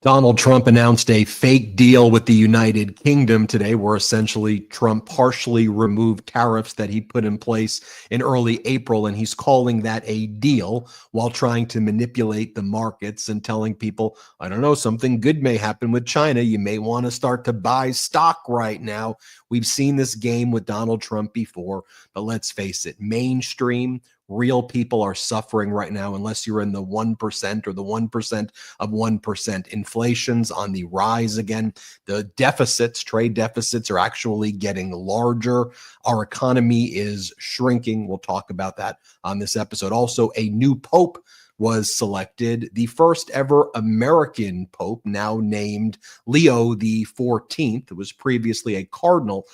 Donald Trump announced a fake deal with the United Kingdom today, where essentially Trump partially removed tariffs that he put in place in early April, and he's calling that a deal while trying to manipulate the markets and telling people, I don't know, something good may happen with China. You may want to start to buy stock right now. We've seen this game with Donald Trump before, but let's face it, mainstream real people are suffering right now unless you're in the 1% or the 1% of 1%. Inflation's on the rise again. The deficits, trade deficits, are actually getting larger. Our economy is shrinking. We'll talk about that on this episode. Also, a new pope was selected, the first ever American pope, now named Leo the 14th. It was previously a cardinal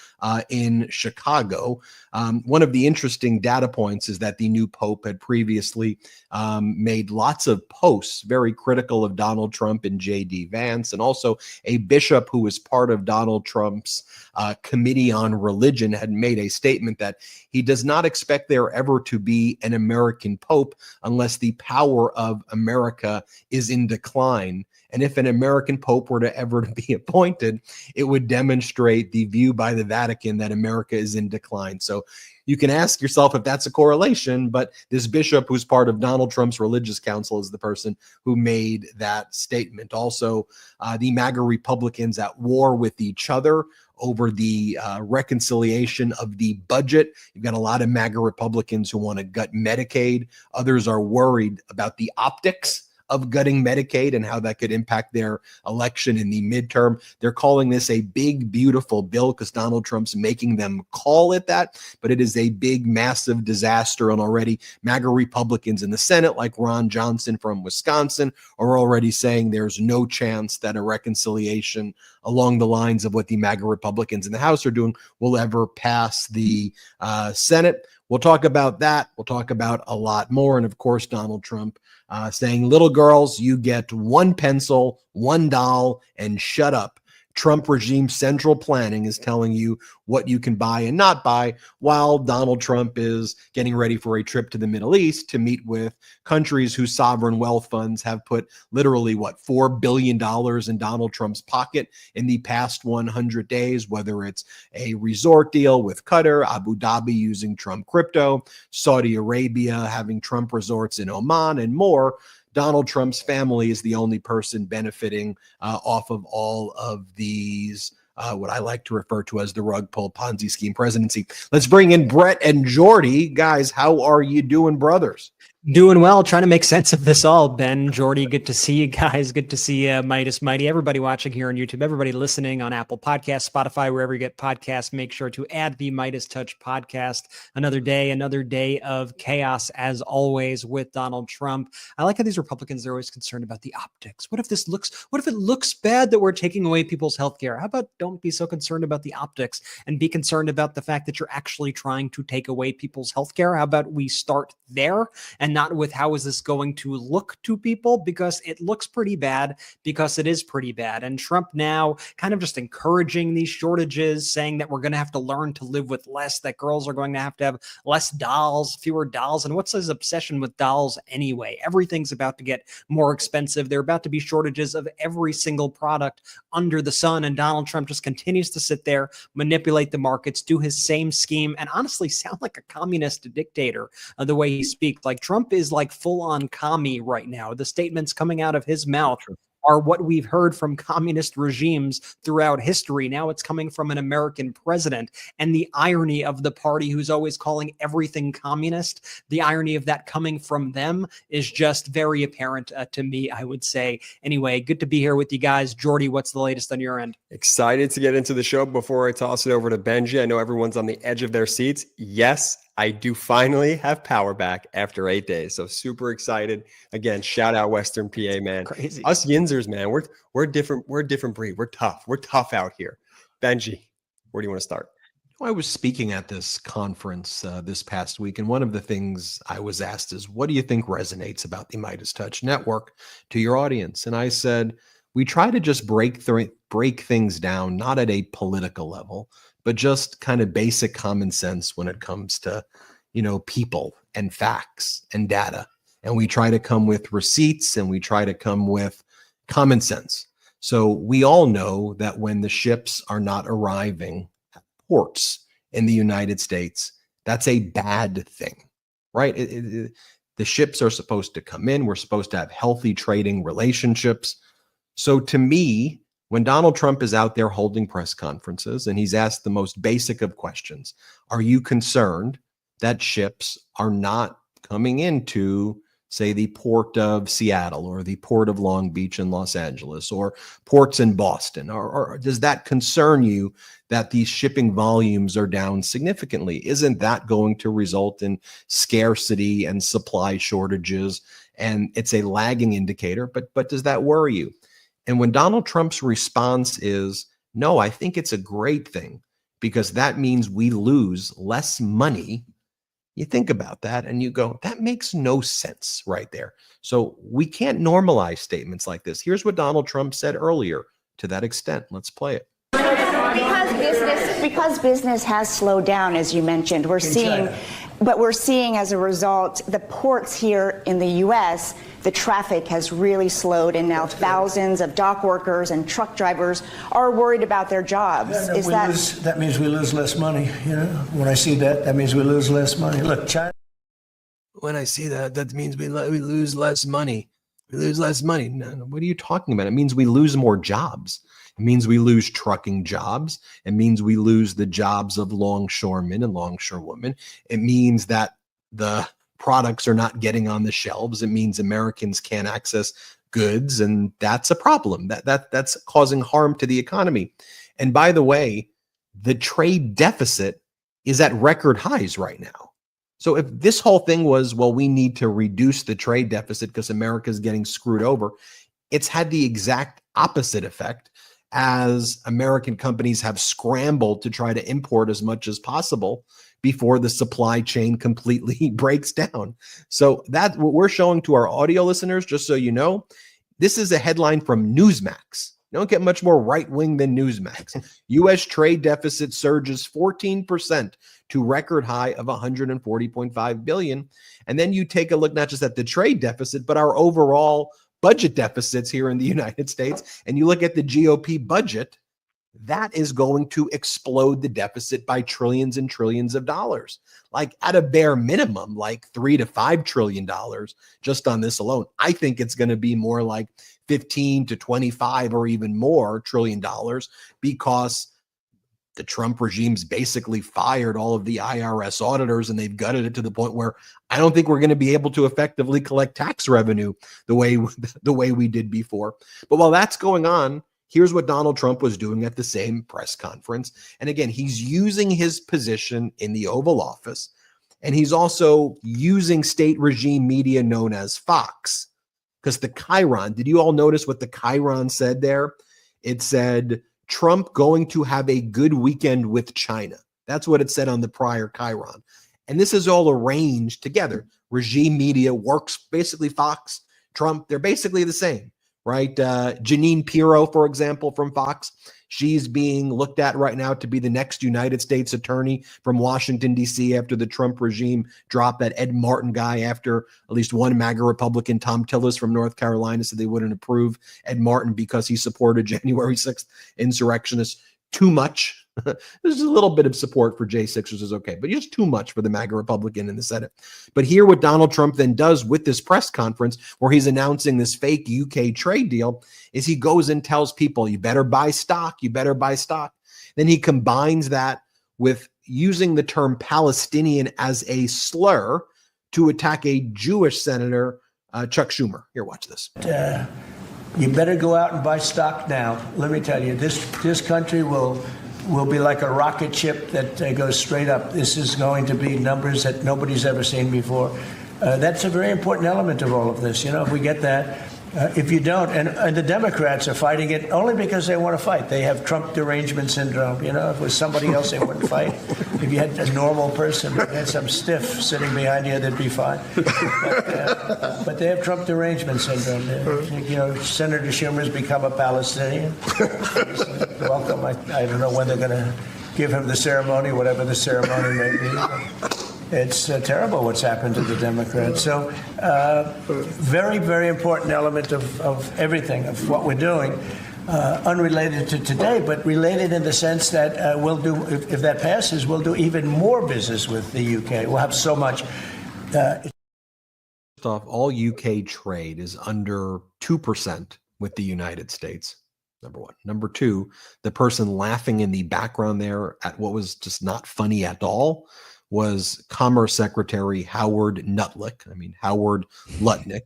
in Chicago. One of the interesting data points is that the new pope had previously made lots of posts very critical of Donald Trump and J.D. Vance, and also a bishop who was part of Donald Trump's Committee on Religion had made a statement that he does not expect there ever to be an American pope unless the power of America is in decline. And if an American pope were to ever be appointed, it would demonstrate the view by the Vatican that America is in decline. So you can ask yourself if that's a correlation, but this bishop who's part of Donald Trump's religious council is the person who made that statement. Also, the MAGA Republicans at war with each other over the reconciliation of the budget. You've got a lot of MAGA Republicans who want to gut Medicaid. Others are worried about the optics of gutting Medicaid and how that could impact their election in the midterm. They're calling this a big, beautiful bill because Donald Trump's making them call it that, but it is a big, massive disaster. And already MAGA Republicans in the Senate, like Ron Johnson from Wisconsin, are already saying there's no chance that a reconciliation along the lines of what the MAGA Republicans in the House are doing will ever pass the Senate. We'll talk about that. We'll talk about a lot more. And of course, Donald Trump saying, little girls, you get one pencil, one doll, and shut up. Trump regime central planning is telling you what you can buy and not buy, while Donald Trump is getting ready for a trip to the Middle East to meet with countries whose sovereign wealth funds have put literally, $4 billion in Donald Trump's pocket in the past 100 days, whether it's a resort deal with Qatar, Abu Dhabi using Trump crypto, Saudi Arabia having Trump resorts in Oman, and more. Donald Trump's family is the only person benefiting off of all of these, what I like to refer to as the rug pull Ponzi scheme presidency. Let's bring in Brett and Jordy. Guys, how are you doing, brothers? Doing well, trying to make sense of this all. Ben, Jordy, good to see you guys. Good to see you, Midas Mighty. Everybody watching here on YouTube, everybody listening on Apple Podcasts, Spotify, wherever you get podcasts, make sure to add the MeidasTouch Podcast. Another day of chaos, as always, with Donald Trump. I like how these Republicans are always concerned about the optics. What if it looks bad that we're taking away people's health care? How about don't be so concerned about the optics and be concerned about the fact that you're actually trying to take away people's health care? How about we start there and not with how is this going to look to people, because it looks pretty bad, because it is pretty bad. And Trump now kind of just encouraging these shortages, saying that we're going to have to learn to live with less, that girls are going to have less dolls, fewer dolls. And what's his obsession with dolls anyway? Everything's about to get more expensive. There are about to be shortages of every single product under the sun. And Donald Trump just continues to sit there, manipulate the markets, do his same scheme, and honestly sound like a communist dictator the way he speaks. Like Trump is like full on commie right now. The statements coming out of his mouth are what we've heard from communist regimes throughout history. Now it's coming from an American president. And the irony of the party who's always calling everything communist, the irony of that coming from them is just very apparent to me, I would say. Anyway, good to be here with you guys. Jordy, what's the latest on your end? Excited to get into the show. Before I toss it over to Benji, I know everyone's on the edge of their seats. Yes, I do finally have power back after 8 days. So super excited. Again, shout out Western PA, man. Crazy. Us Yinzers, man. We're different. We're a different breed. We're tough. We're tough out here. Benji, where do you want to start? I was speaking at this conference this past week, and one of the things I was asked is, what do you think resonates about the MeidasTouch network to your audience? And I said, we try to just break things down, not at a political level, but just kind of basic common sense when it comes to, people and facts and data. And we try to come with receipts, and we try to come with common sense. So we all know that when the ships are not arriving at ports in the United States, that's a bad thing, right? The ships are supposed to come in. We're supposed to have healthy trading relationships. So to me, when Donald Trump is out there holding press conferences and he's asked the most basic of questions, are you concerned that ships are not coming into, say, the port of Seattle or the port of Long Beach in Los Angeles or ports in Boston? Or does that concern you that these shipping volumes are down significantly? Isn't that going to result in scarcity and supply shortages? And it's a lagging indicator, but does that worry you? And when Donald Trump's response is, no, I think it's a great thing because that means we lose less money, you think about that and you go, that makes no sense right there. So we can't normalize statements like this. Here's what Donald Trump said earlier to that extent. Let's play it. Because business has slowed down, as you mentioned, we're seeing as a result, the ports here in the U.S., the traffic has really slowed, and now thousands of dock workers and truck drivers are worried about their jobs. Yeah, that means we lose less money. You know, when I see that, that means we lose less money. Look, China. When I see that, that means we lose less money. We lose less money. No, what are you talking about? It means we lose more jobs. It means we lose trucking jobs. It means we lose the jobs of longshoremen and longshorewomen. It means that the products are not getting on the shelves. It means Americans can't access goods, and that's a problem. That's causing harm to the economy. And by the way, the trade deficit is at record highs right now. So if this whole thing was, well, we need to reduce the trade deficit because America's getting screwed over, it's had the exact opposite effect as American companies have scrambled to try to import as much as possible before the supply chain completely breaks down. So that's what we're showing to our audio listeners, just so you know. This is a headline from Newsmax. You don't get much more right-wing than Newsmax. U.S. trade deficit surges 14% to record high of $140.5 billion. And then you take a look not just at the trade deficit, but our overall budget deficits here in the United States. And you look at the GOP budget, that is going to explode the deficit by trillions and trillions of dollars. Like at a bare minimum, like $3 to $5 trillion just on this alone. I think it's going to be more like 15 to 25 or even more $1 trillion because the Trump regime's basically fired all of the IRS auditors and they've gutted it to the point where I don't think we're going to be able to effectively collect tax revenue the way we did before. But while that's going on, here's what Donald Trump was doing at the same press conference. And again, he's using his position in the Oval Office, and he's also using state regime media known as Fox. Because the Chiron, did you all notice what the Chiron said there? It said, Trump going to have a good weekend with China. That's what it said on the prior Chiron. And this is all arranged together. Regime media works, basically Fox, Trump, they're basically the same. Right? Jeanine Pirro, for example, from Fox, she's being looked at right now to be the next United States attorney from Washington, D.C. after the Trump regime dropped that Ed Martin guy after at least one MAGA Republican, Tom Tillis from North Carolina, said they wouldn't approve Ed Martin because he supported January 6th insurrectionists too much. There's a little bit of support for J6, which is okay, but just too much for the MAGA Republican in the Senate. But here what Donald Trump then does with this press conference where he's announcing this fake UK trade deal is he goes and tells people, you better buy stock, you better buy stock. Then he combines that with using the term Palestinian as a slur to attack a Jewish senator, Chuck Schumer. Here, watch this. You better go out and buy stock now. Let me tell you, this country will be like a rocket ship that goes straight up. This is going to be numbers that nobody's ever seen before. That's a very important element of all of this. You know, if we get that, if you don't, and the Democrats are fighting it only because they want to fight. They have Trump derangement syndrome. You know, if it was somebody else, they wouldn't fight. If you had a normal person, you had some stiff sitting behind you, they'd be fine. But they have Trump derangement syndrome. You know, Senator Schumer's become a Palestinian. Welcome. I don't know when they're going to give him the ceremony, whatever the ceremony may be. It's terrible what's happened to the Democrats. So very, very important element of everything, of what we're doing. Unrelated to today, but related in the sense that we'll do, if that passes, we'll do even more business with the UK. We'll have so much. First off, all UK trade is under 2% with the United States. Number one. Number two, the person laughing in the background there at what was just not funny at all was Commerce Secretary Howard Lutnick.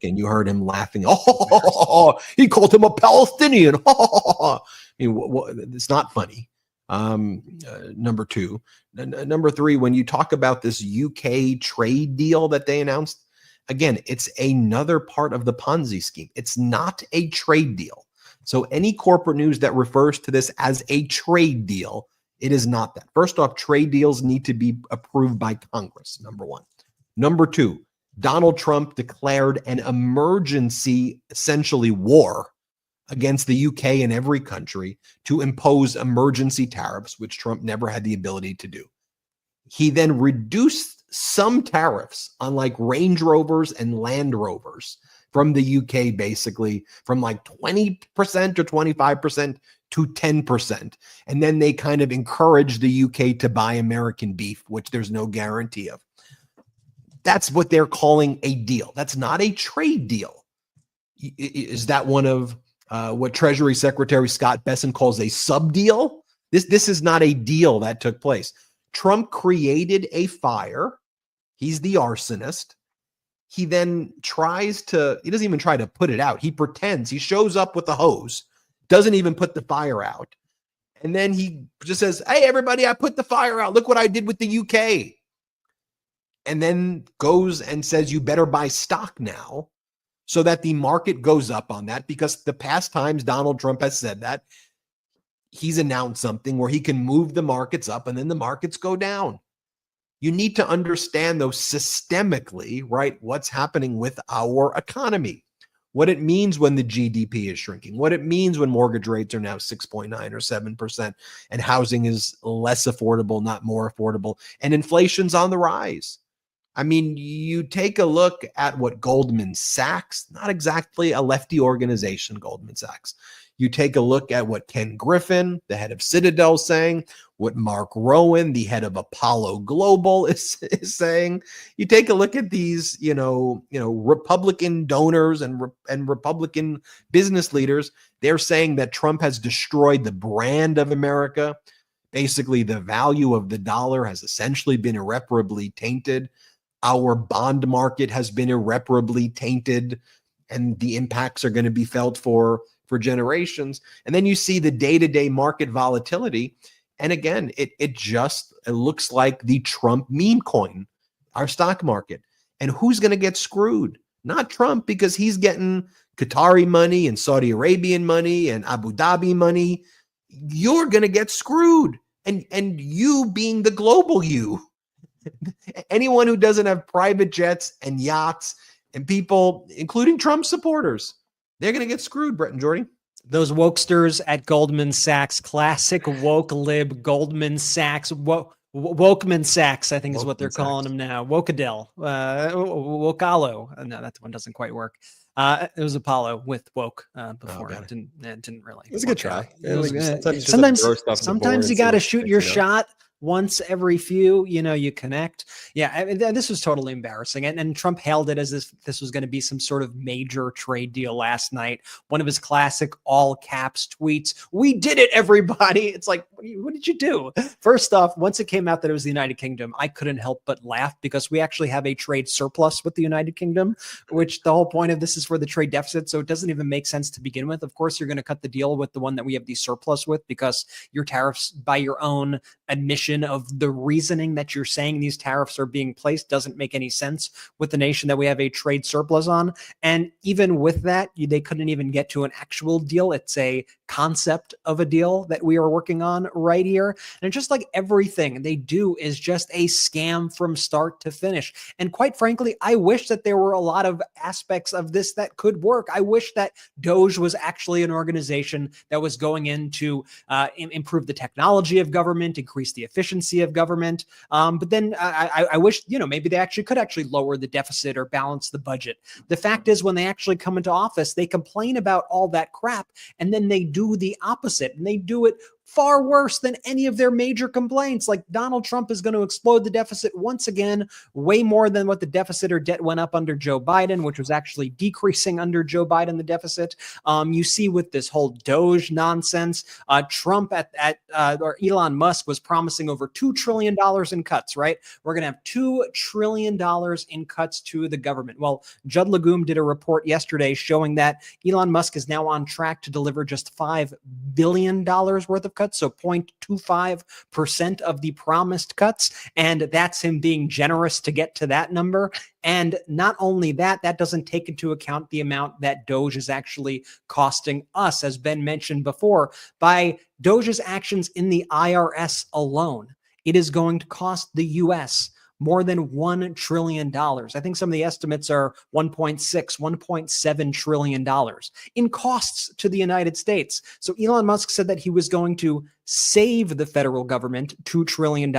And you heard him laughing. Oh, he called him a Palestinian. I mean, it's not funny. Number two. Number three, when you talk about this UK trade deal that they announced, again, it's another part of the Ponzi scheme. It's not a trade deal. So any corporate news that refers to this as a trade deal, it is not that. First off, trade deals need to be approved by Congress, number one. Number two, Donald Trump declared an emergency, essentially war, against the UK and every country to impose emergency tariffs, which Trump never had the ability to do. He then reduced some tariffs on like Range Rovers and Land Rovers from the UK, basically from like 20% or 25% to 10%. And then they kind of encouraged the UK to buy American beef, which there's no guarantee of. That's what they're calling a deal. That's not a trade deal. Is that one of what Treasury Secretary Scott Besson calls a sub deal? This is not a deal that took place. Trump created a fire. He's the arsonist. He then he doesn't even try to put it out. He pretends, he shows up with a hose, doesn't even put the fire out. And then he just says, hey, everybody, I put the fire out. Look what I did with the UK. And then goes and says, you better buy stock now, so that the market goes up on that, because the past times Donald Trump has said that, he's announced something where he can move the markets up and then the markets go down. You need to understand, though, systemically, right, what's happening with our economy, what it means when the GDP is shrinking, what it means when mortgage rates are now 6.9 or 7% and housing is less affordable, not more affordable, and inflation's on the rise. I mean, you take a look at what Goldman Sachs, not exactly a lefty organization, Goldman Sachs. You take a look at what Ken Griffin, the head of Citadel, is saying, what Mark Rowan, the head of Apollo Global, is saying. You take a look at these, Republican donors and Republican business leaders. They're saying that Trump has destroyed the brand of America. Basically, the value of the dollar has essentially been irreparably tainted. Our bond market has been irreparably tainted, and the impacts are going to be felt for generations. And then you see the day-to-day market volatility. And again, it looks like the Trump meme coin, our stock market. And who's going to get screwed? Not Trump, because he's getting Qatari money and Saudi Arabian money and Abu Dhabi money. You're going to get screwed. And you being the global you. Anyone who doesn't have private jets and yachts and people, including Trump supporters, they're going to get screwed, Brett and Jordy. Those wokesters at Goldman Sachs, classic woke lib Goldman Sachs, Wokeman Sachs, I think is what they're calling them now. Wokadell, Wokalo. No, that one doesn't quite work. It was Apollo with woke before. It didn't really. It was a good try. Sometimes you got to shoot your shot. Once every few, you connect. Yeah, I mean, this was totally embarrassing. And Trump hailed it as if this was going to be some sort of major trade deal last night. One of his classic all caps tweets. We did it, everybody. It's like, what did you do? First off, once it came out that it was the United Kingdom, I couldn't help but laugh, because we actually have a trade surplus with the United Kingdom, which the whole point of this is for the trade deficit. So it doesn't even make sense to begin with. Of course, you're going to cut the deal with the one that we have the surplus with, because your tariffs, by your own admission of the reasoning that you're saying these tariffs are being placed, doesn't make any sense with the nation that we have a trade surplus on. And even with that, they couldn't even get to an actual deal. It's a concept of a deal that we are working on right here. And just like everything they do is just a scam from start to finish. And quite frankly, I wish that there were a lot of aspects of this that could work. I wish that Doge was actually an organization that was going in to improve the technology of government, increase the efficiency of government. But then I wish, maybe they could actually lower the deficit or balance the budget. The fact is, when they actually come into office, they complain about all that crap, and then they do the opposite, and they do it far worse than any of their major complaints. Like Donald Trump is going to explode the deficit once again, way more than what the deficit or debt went up under Joe Biden, which was actually decreasing under Joe Biden, the deficit. You see with this whole Doge nonsense, Trump or Elon Musk was promising over $2 trillion in cuts, right? We're going to have $2 trillion in cuts to the government. Well, Judd Legum did a report yesterday showing that Elon Musk is now on track to deliver just $5 billion worth of cuts, so 0.25% of the promised cuts. And that's him being generous to get to that number. And not only that, that doesn't take into account the amount that Doge is actually costing us, as Ben mentioned before. By Doge's actions in the IRS alone, it is going to cost the U.S. more than $1 trillion. I think some of the estimates are $1.6, $1.7 trillion in costs to the United States. So Elon Musk said that he was going to save the federal government $2 trillion.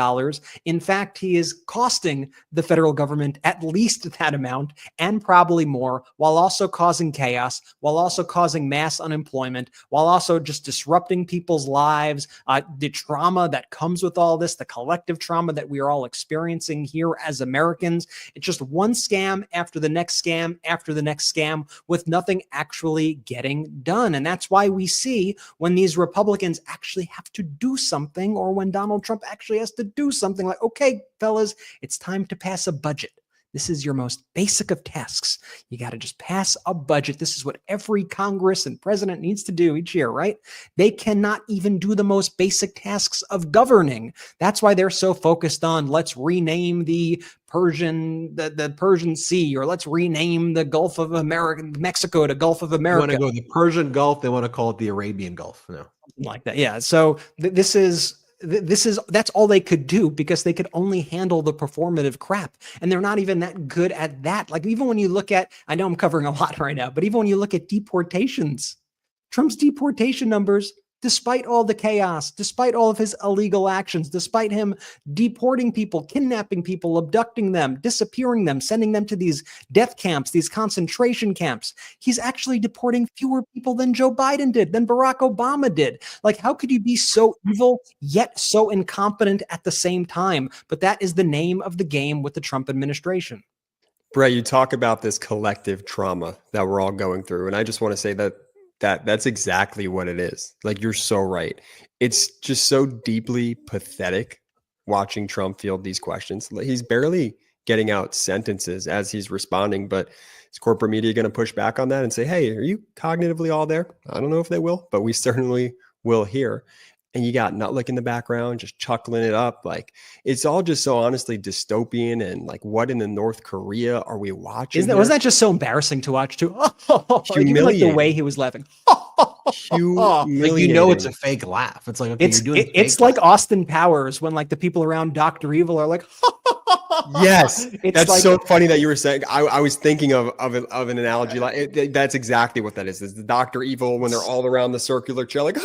In fact, he is costing the federal government at least that amount and probably more, while also causing chaos, while also causing mass unemployment, while also just disrupting people's lives, the trauma that comes with all this, the collective trauma that we are all experiencing here as Americans. It's just one scam after the next scam after the next scam with nothing actually getting done. And that's why we see when these Republicans actually have to do something, or when Donald Trump actually has to do something like, okay, fellas, it's time to pass a budget. This is your most basic of tasks. You got to just pass a budget. This is what every Congress and president needs to do each year, right? They cannot even do the most basic tasks of governing. That's why they're so focused on let's rename the Persian Sea, or let's rename the Gulf of Mexico to Gulf of America. They want to go the Persian Gulf. They want to call it the Arabian Gulf. No. Something like that. Yeah. So that's all they could do, because they could only handle the performative crap. And they're not even that good at that. Like, even when you look at, I know I'm covering a lot right now, but even when you look at deportations, Trump's deportation numbers, despite all the chaos, despite all of his illegal actions, despite him deporting people, kidnapping people, abducting them, disappearing them, sending them to these death camps, these concentration camps, he's actually deporting fewer people than Joe Biden did, than Barack Obama did. Like, how could you be so evil yet so incompetent at the same time? But that is the name of the game with the Trump administration. Brett, you talk about this collective trauma that we're all going through. And I just want to say that's exactly what it is. Like, you're so right. It's just so deeply pathetic watching Trump field these questions. He's barely getting out sentences as he's responding, but is corporate media going to push back on that and say, hey, are you cognitively all there? I don't know if they will, but we certainly will here. And you got Nutlick in the background just chuckling it up. Like, it's all just so honestly dystopian. And like, what in the North Korea are we watching? Wasn't that just so embarrassing to watch too? Even like the way he was laughing. Like, you know, it's a fake laugh. It's like, okay, it's like Austin Powers when like the people around Dr. Evil are like, yes, that's like, so funny that you were saying. I was thinking of an analogy like that's exactly what that is. It's the Dr. Evil when they're all around the circular chair, like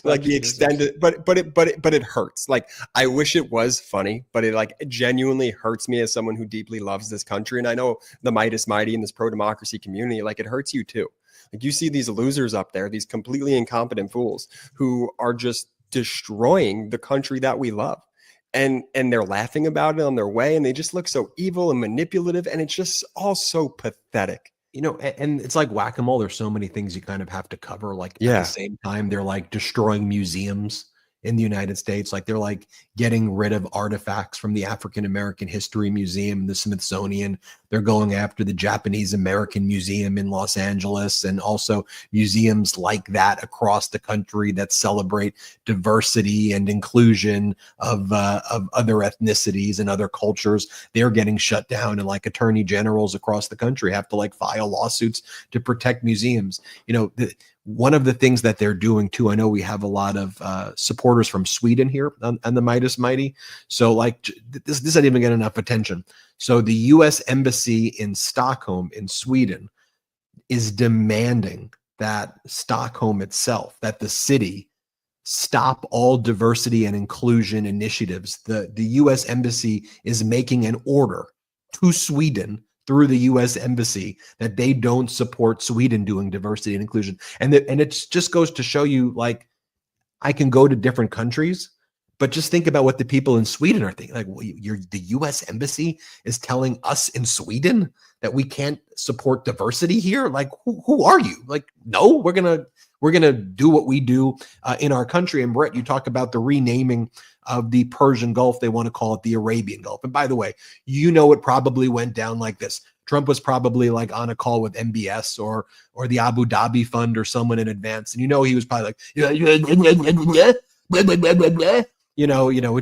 like the extended, but it hurts. Like, I wish it was funny, but it like genuinely hurts me as someone who deeply loves this country. And I know the Meidas Mighty and this pro-democracy community, like, it hurts you too. Like, you see these losers up there, these completely incompetent fools who are just destroying the country that we love. And they're laughing about it on their way, and they just look so evil and manipulative, and it's just all so pathetic. You know, and it's like whack-a-mole. There's so many things you kind of have to cover. Like, at the same time, they're like destroying museums in the United States. Like they're like getting rid of artifacts from the African American History Museum, the Smithsonian. They're going after the Japanese American Museum in Los Angeles, and also museums like that across the country that celebrate diversity and inclusion of other ethnicities and other cultures. They're getting shut down, and like attorney generals across the country have to like file lawsuits to protect museums. One of the things that they're doing too, I know we have a lot of supporters from Sweden here on the Meidas Mighty. So like this doesn't even get enough attention. So the U.S. Embassy in Stockholm in Sweden is demanding that Stockholm itself, that the city stop all diversity and inclusion initiatives. The U.S. Embassy is making an order to Sweden through the U.S. Embassy that they don't support Sweden doing diversity and inclusion. And it just goes to show you, like, I can go to different countries, but just think about what the people in Sweden are thinking. Like, well, the U.S. Embassy is telling us in Sweden that we can't support diversity here. Like, who are you? Like, no, we're gonna do what we do in our country. And Brett, you talk about the renaming of the Persian Gulf. They want to call it the Arabian Gulf. And by the way, it probably went down like this. Trump was probably like on a call with MBS or the Abu Dhabi Fund or someone in advance. And he was probably like, which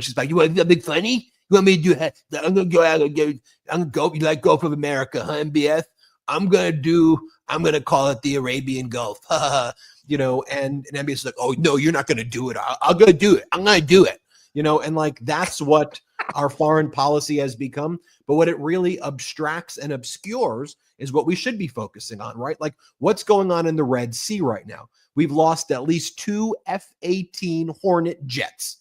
is like, you want something funny? You want me to do that? I'm gonna go out and go. You like Gulf of America, huh, MBS? I'm gonna call it the Arabian Gulf. And MBS is like, oh no, you're not gonna do it. I'm gonna do it. I'm gonna do it. And like that's what our foreign policy has become. But what it really abstracts and obscures is what we should be focusing on, right? Like what's going on in the Red Sea right now. We've lost at least 2 F-18 Hornet jets.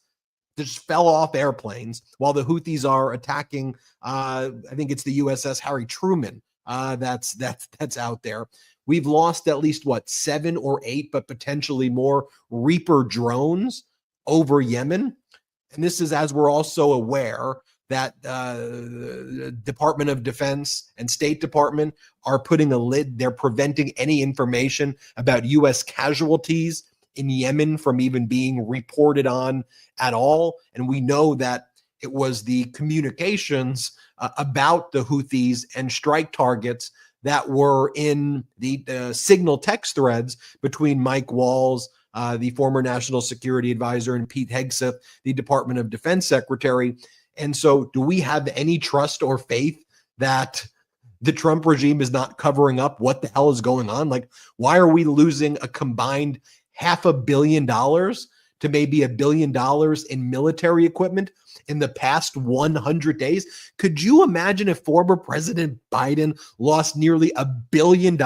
They just fell off airplanes while the Houthis are attacking. I think it's the USS Harry Truman that's out there. We've lost at least 7 or 8, but potentially more Reaper drones over Yemen. And this is as we're also aware that the Department of Defense and State Department are putting a lid. They're preventing any information about U.S. casualties in Yemen from even being reported on at all. And we know that it was the communications about the Houthis and strike targets that were in the signal text threads between Mike Walls, the former national security advisor, and Pete Hegseth, the Department of Defense secretary. And so do we have any trust or faith that the Trump regime is not covering up what the hell is going on? Like, why are we losing a combined $500 million to maybe $1 billion in military equipment in the past 100 days? Could you imagine if former President Biden lost nearly $1 billion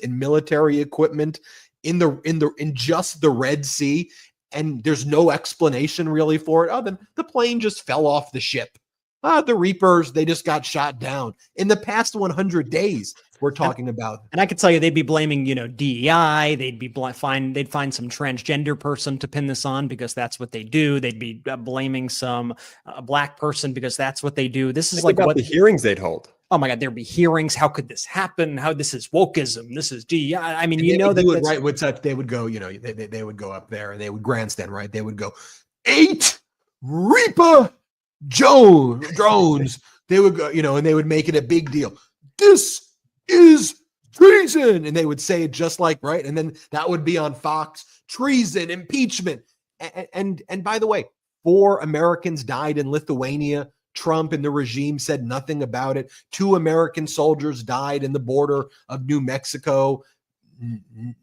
in military equipment in just the Red Sea, and there's no explanation really for it? Oh, then the plane just fell off the ship. The Reapers, they just got shot down. In the past 100 days, we're talking about. And I could tell you they'd be blaming, DEI. They'd find some transgender person to pin this on because that's what they do. They'd be blaming some black person because that's what they do. This is like what the hearings they'd hold. Oh my God, there'd be hearings. How could this happen? How this is wokeism? This is DEI. I mean, they would go, they would go up there and they would grandstand, right? They would go 8 Reaper drones. They would go, and they would make it a big deal. This is treason. And they would say it just like, right. And then that would be on Fox, treason, impeachment. And by the way, 4 Americans died in Lithuania. Trump and the regime said nothing about it. 2 American soldiers died in the border of New Mexico.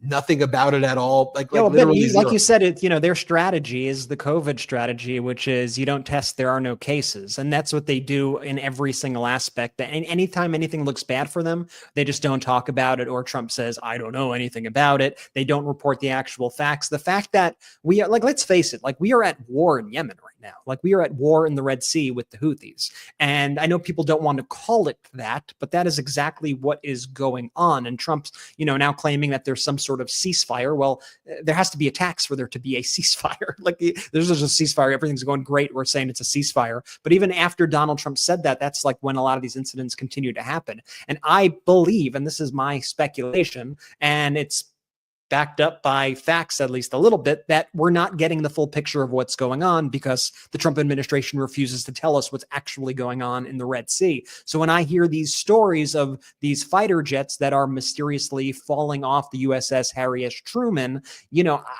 Nothing about it at all. Like you said, their strategy is the COVID strategy, which is you don't test, there are no cases. And that's what they do in every single aspect. And anytime anything looks bad for them, they just don't talk about it. Or Trump says, I don't know anything about it. They don't report the actual facts. The fact that we are, like, let's face it, like we are at war in Yemen right now. Like we are at war in the Red Sea with the Houthis. And I know people don't want to call it that, but that is exactly what is going on. And Trump's, now claiming that there's some sort of ceasefire. Well, there has to be attacks for there to be a ceasefire. Like there's just a ceasefire. Everything's going great. We're saying it's a ceasefire. But even after Donald Trump said that, that's like when a lot of these incidents continue to happen. And I believe, and this is my speculation, and it's backed up by facts, at least a little bit, that we're not getting the full picture of what's going on because the Trump administration refuses to tell us what's actually going on in the Red Sea. So when I hear these stories of these fighter jets that are mysteriously falling off the USS Harry S. Truman,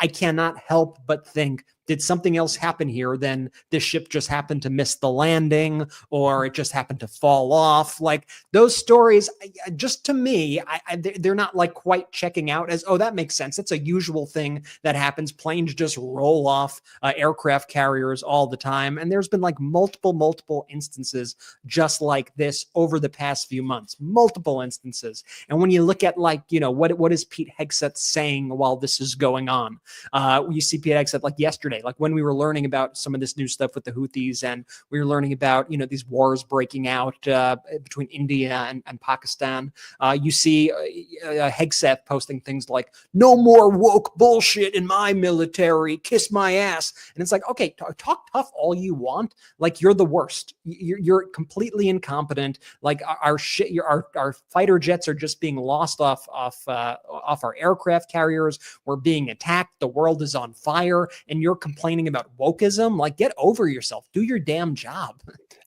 I cannot help but think, did something else happen here? Then this ship just happened to miss the landing, or it just happened to fall off. Like those stories, just to me, they're not like quite checking out as, oh, that makes sense. That's a usual thing that happens. Planes just roll off aircraft carriers all the time. And there's been like multiple instances just like this over the past few months, multiple instances. And when you look at what is Pete Hegseth saying while this is going on? You see Pete Hegseth like yesterday, like when we were learning about some of this new stuff with the Houthis, and we were learning about, these wars breaking out between India and Pakistan. You see Hegseth posting things like, no more woke bullshit in my military, kiss my ass. And it's like, okay, talk tough all you want. Like you're the worst. You're completely incompetent. Like our fighter jets are just being lost off our aircraft carriers. We're being attacked. The world is on fire. And you're complaining about wokeism. Like, get over yourself. Do your damn job.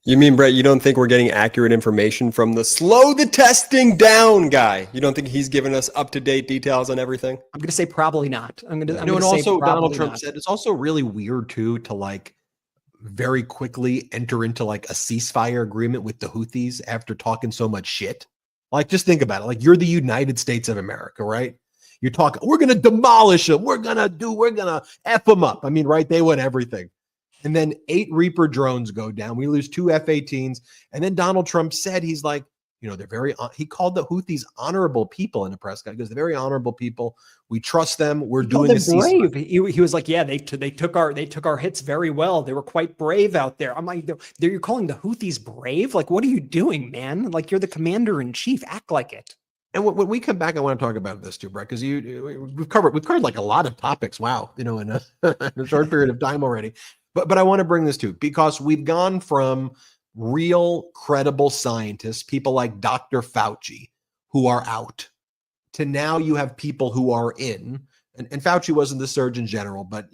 You mean, Brett, you don't think we're getting accurate information from the slow the testing down guy? You don't think he's giving us up-to-date details on everything? I'm going to say probably not. And also Donald Trump said it's also really weird too to like very quickly enter into like a ceasefire agreement with the Houthis after talking so much shit. Like, just think about it. Like, you're the United States of America, right? You're talking, we're going to demolish them. We're going to F them up. I mean, right? They want everything. And then 8 Reaper drones go down. We lose 2 F-18s. And then Donald Trump said, he's like, he called the Houthis honorable people in a press conference. They're very honorable people. We trust them. We're doing this. Brave. He was like, yeah, they took our hits very well. They were quite brave out there. I'm like, you're calling the Houthis brave? Like, what are you doing, man? Like, you're the commander in chief. Act like it. And when we come back, I want to talk about this too, Brett, because we've covered like a lot of topics. Wow, in a short period of time already. But I want to bring this to, because we've gone from real credible scientists, people like Dr. Fauci, who are out, to now you have people who are in. And Fauci wasn't the Surgeon General, but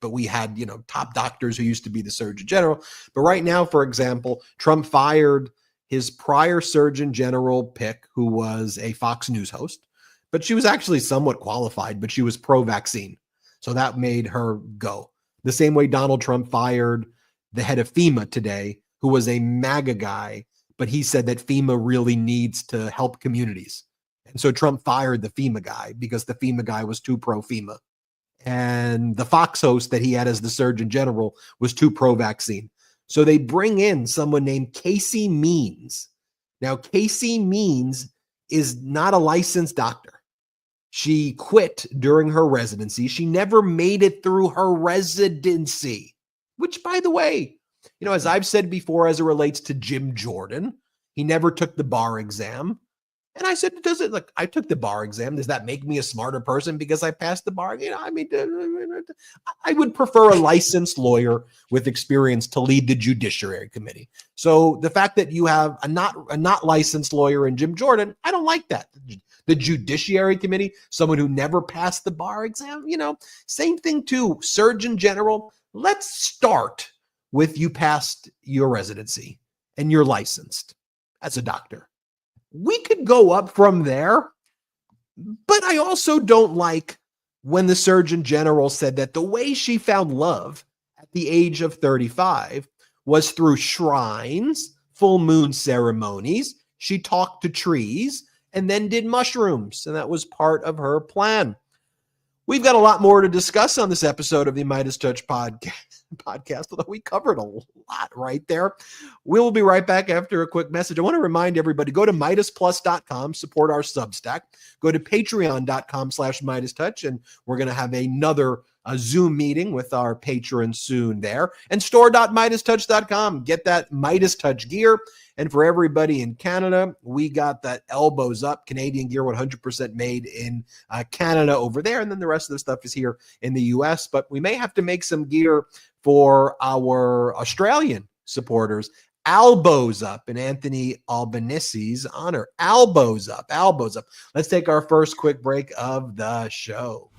we had top doctors who used to be the Surgeon General. But right now, for example, Trump fired his prior Surgeon General pick, who was a Fox News host, but she was actually somewhat qualified, but she was pro-vaccine. So that made her go. The same way Donald Trump fired the head of FEMA today, who was a MAGA guy, but he said that FEMA really needs to help communities. And so Trump fired the FEMA guy because the FEMA guy was too pro-FEMA. And the Fox host that he had as the Surgeon General was too pro-vaccine. So they bring in someone named Casey Means. Now, Casey Means is not a licensed doctor. She quit during her residency. She never made it through her residency, which, by the way, as I've said before, as it relates to Jim Jordan, he never took the bar exam. And I said, I took the bar exam. Does that make me a smarter person because I passed the bar? I would prefer a licensed lawyer with experience to lead the Judiciary Committee. So the fact that you have a not licensed lawyer in Jim Jordan, I don't like that. The Judiciary Committee, someone who never passed the bar exam, same thing too. Surgeon General, let's start with you passed your residency and you're licensed as a doctor. We could go up from there, but I also don't like when the Surgeon General said that the way she found love at the age of 35 was through shrines, full moon ceremonies. She talked to trees and then did mushrooms, and that was part of her plan. We've got a lot more to discuss on this episode of the MeidasTouch podcast, although we covered a lot right there. We'll be right back after a quick message. I want to remind everybody, go to MeidasPlus.com, support our Substack. Go to Patreon.com/MeidasTouch, and we're going to have another Zoom meeting with our patrons soon there. And store.MeidasTouch.com. Get that MeidasTouch gear. And for everybody in Canada, we got that elbows up Canadian gear, 100% made in Canada over there. And then the rest of the stuff is here in the US. But we may have to make some gear for our Australian supporters elbows up in Anthony Albanese's honor. Elbows up, elbows up. Let's take our first quick break of the show.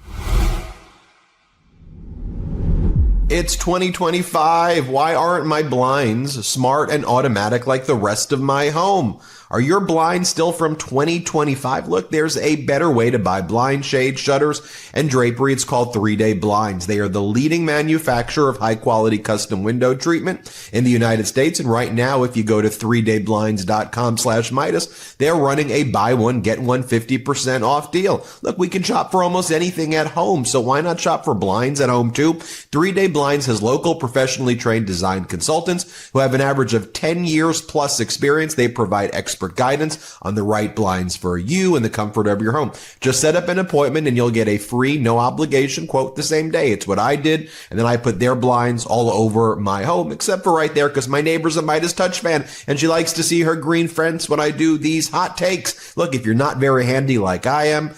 It's 2025. Why aren't my blinds smart and automatic like the rest of my home? Are your blinds still from 2025? Look, there's a better way to buy blind shade, shutters, and drapery. It's called 3-Day Blinds. They are the leading manufacturer of high-quality custom window treatment in the United States. And right now, if you go to 3dayblinds.com/Meidas, they're running a buy one, get one 50% off deal. Look, we can shop for almost anything at home, so why not shop for blinds at home too? 3-Day Blinds has local professionally trained design consultants who have an average of 10 years plus experience. They provide expert guidance on the right blinds for you in the comfort of your home. Just set up an appointment and you'll get a free, no obligation quote the same day. It's what I did. And then I put their blinds all over my home, except for right there because my neighbor's a MeidasTouch fan and she likes to see her green fence when I do these hot takes. Look, if you're not very handy like I am,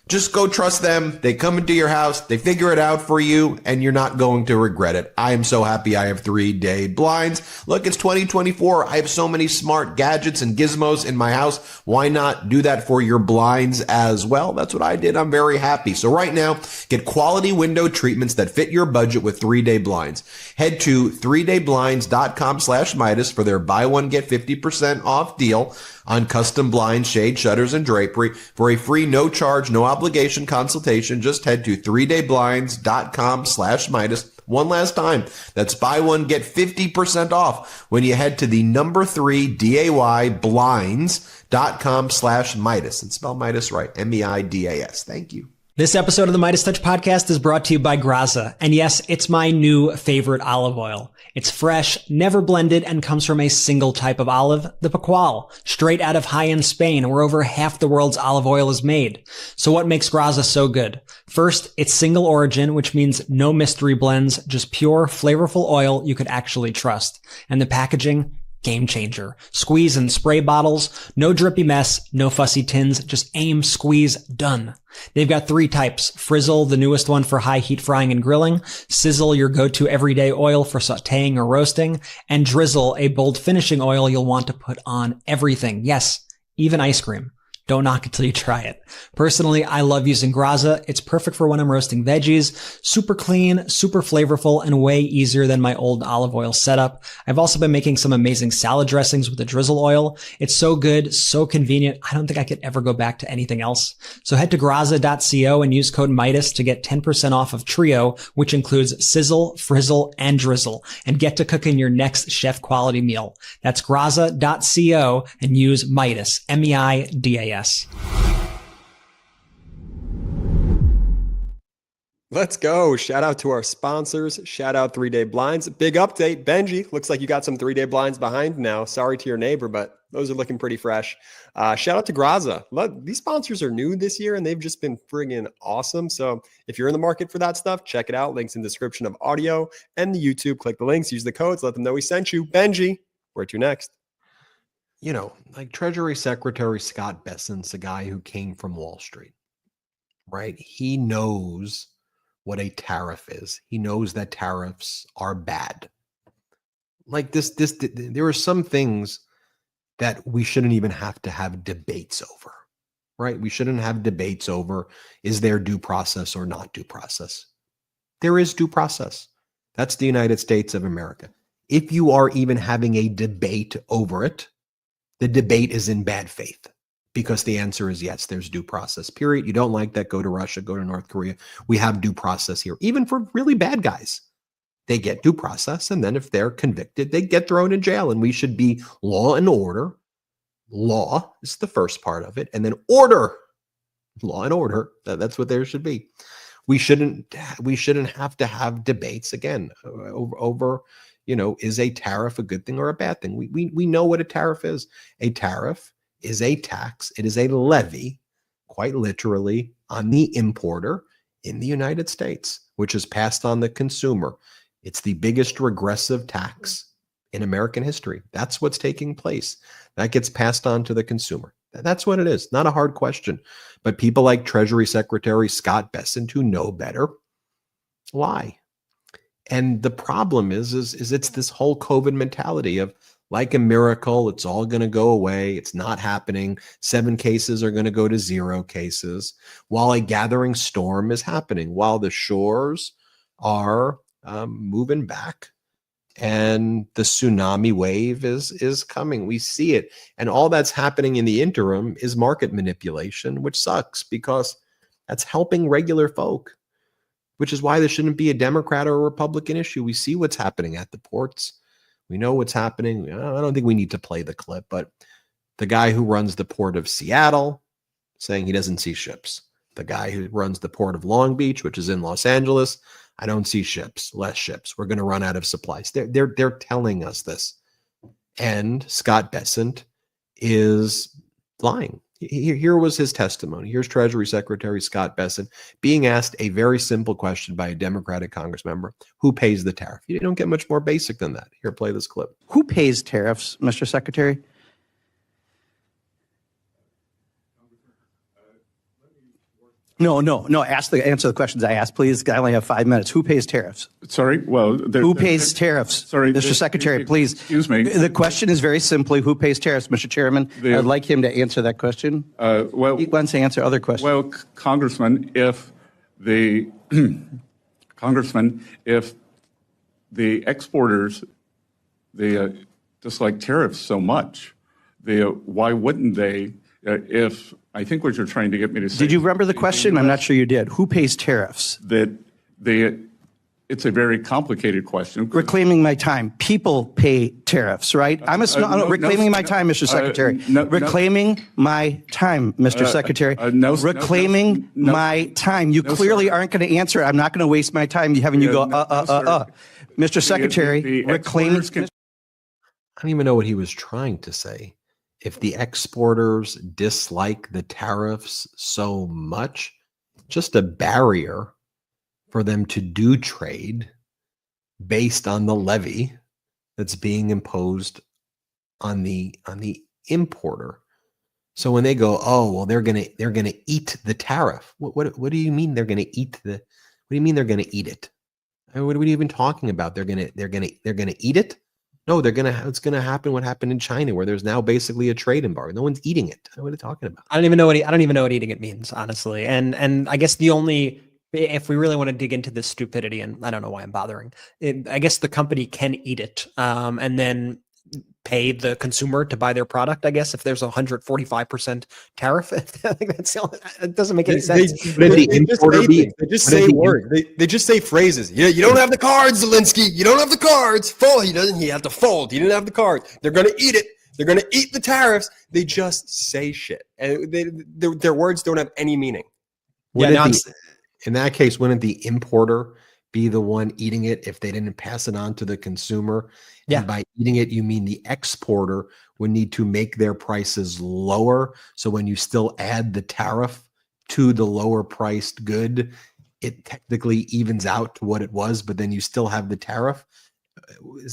just go trust them. They come into your house, they figure it out for you, and you're not going to regret it. I am so happy I have 3-Day Blinds. Look, it's 2024. I have so many smart gadgets and gizmos in my house. Why not do that for your blinds as well? That's what I did. I'm very happy. So right now, get quality window treatments that fit your budget with 3-Day Blinds. Head to 3dayblinds.com/Meidas for their buy one, get 50% off deal on custom blinds, shade, shutters, and drapery. For a free, no charge, no obligation consultation, just head to 3dayblinds.com/Meidas. One last time, that's buy one, get 50% off when you head to the number 3 blinds.com/Meidas. And spell Meidas right, Meidas. Thank you. This episode of the MeidasTouch Podcast is brought to you by Graza. And yes, it's my new favorite olive oil. It's fresh, never blended, and comes from a single type of olive, the Pascual, straight out of high-end Spain, where over half the world's olive oil is made. So what makes Graza so good? First, it's single origin, which means no mystery blends, just pure, flavorful oil you could actually trust. And the packaging? Game changer. Squeeze and spray bottles, no drippy mess, no fussy tins, just aim, squeeze, done. They've got 3 types. Frizzle, the newest one for high heat frying and grilling. Sizzle, your go-to everyday oil for sauteing or roasting. And Drizzle, a bold finishing oil you'll want to put on everything. Yes, even ice cream. Don't knock it till you try it. Personally, I love using Graza. It's perfect for when I'm roasting veggies. Super clean, super flavorful, and way easier than my old olive oil setup. I've also been making some amazing salad dressings with the drizzle oil. It's so good, so convenient. I don't think I could ever go back to anything else. So head to graza.co and use code Meidas to get 10% off of Trio, which includes sizzle, frizzle, and drizzle, and get to cooking your next chef quality meal. That's graza.co and use Meidas, Meidas. Let's go. Shout out to our sponsors. Shout out 3-Day Blinds. Big update. Benji, looks like you got some 3-Day Blinds behind now. Sorry to your neighbor, but those are looking pretty fresh. Shout out to Graza. These sponsors are new this year and they've just been friggin' awesome. So if you're in the market for that stuff, check it out. Links in the description of audio and the YouTube. Click the links, use the codes, let them know we sent you. Benji, where to next? You know, like Treasury Secretary Scott Besson's a guy who came from Wall Street, right? He knows what a tariff is. He knows that tariffs are bad. Like there are some things that we shouldn't even have to have debates over, right? We shouldn't have debates over, is there due process or not due process? There is due process. That's the United States of America. If you are even having a debate over it, the debate is in bad faith because the answer is yes, there's due process, period. You don't like that, go to Russia, go to North Korea. We have due process here. Even for really bad guys, they get due process. And then if they're convicted, they get thrown in jail. And we should be law and order. Law is the first part of it. And then order, law and order. That's what there should be. We shouldn't have to have debates again over you know, is a tariff a good thing or a bad thing? We know what a tariff is. A tariff is a tax. It is a levy, quite literally, on the importer in the United States, which is passed on the consumer. It's the biggest regressive tax in American history. That's what's taking place. That gets passed on to the consumer. That's what it is. Not a hard question. But people like Treasury Secretary Scott Besson, who know better, lie. And the problem is it's this whole COVID mentality of like a miracle, it's all going to go away. It's not happening. 7 cases are going to go to 0 cases, while a gathering storm is happening, while the shores are moving back and the tsunami wave is coming. We see it. And all that's happening in the interim is market manipulation, which sucks because that's helping regular folk, which is why there shouldn't be a Democrat or a Republican issue. We see what's happening at the ports. We know what's happening. I don't think we need to play the clip, but the guy who runs the port of Seattle saying he doesn't see ships. The guy who runs the port of Long Beach, which is in Los Angeles, I don't see ships, less ships. We're going to run out of supplies. They're telling us this. And Scott Besson is lying. Here was his testimony. Here's Treasury Secretary Scott Besson being asked a very simple question by a Democratic Congress member: who pays the tariff? You don't get much more basic than that. Here, play this clip. Who pays tariffs, Mr. Secretary? No. Answer the questions I asked, please. I only have 5 minutes. Who pays tariffs? Sorry. Well, who pays tariffs? Sorry, Mr. Secretary, please. Excuse me. The question is very simply, who pays tariffs, Mr. Chairman? I'd like him to answer that question. Well, he wants to answer other questions. Well, Congressman, if the exporters, they dislike tariffs so much, why wouldn't they? If I think what you're trying to get me to say. Did you remember the question? I'm not sure you did. Who pays tariffs? It's a very complicated question. Reclaiming my time. People pay tariffs, right? Reclaiming my time, Mr. Secretary. Reclaiming my time, Mr. Secretary. Reclaiming my time. You clearly aren't going to answer it. I'm not going to waste my time having you go, Mr. Secretary, reclaiming. I don't even know what he was trying to say. If the exporters dislike the tariffs so much, just a barrier for them to do trade based on the levy that's being imposed on the importer. So when they go, oh well, they're gonna eat the tariff. What do you mean they're gonna eat the? What do you mean they're gonna eat it? What are we even talking about? They're gonna eat it? No, it's gonna happen what happened in China, where there's now basically a trade embargo. No one's eating it. What are they talking about? I don't even know what eating it means, honestly. And I guess if we really want to dig into this stupidity, and I don't know why I'm bothering, I guess the company can eat it and then pay the consumer to buy their product. I guess if there's 145% tariff, I think it doesn't make any sense. They just say words. They just say phrases. You don't have the cards, Zelensky. You don't have the cards. Fold. He had to fold. He didn't have the cards. They're going to eat it. They're going to eat the tariffs. They just say shit, and their words don't have any meaning. In that case, wouldn't the importer be the one eating it if they didn't pass it on to the consumer? Yeah. And by eating it, you mean the exporter would need to make their prices lower. So when you still add the tariff to the lower priced good, it technically evens out to what it was, but then you still have the tariff.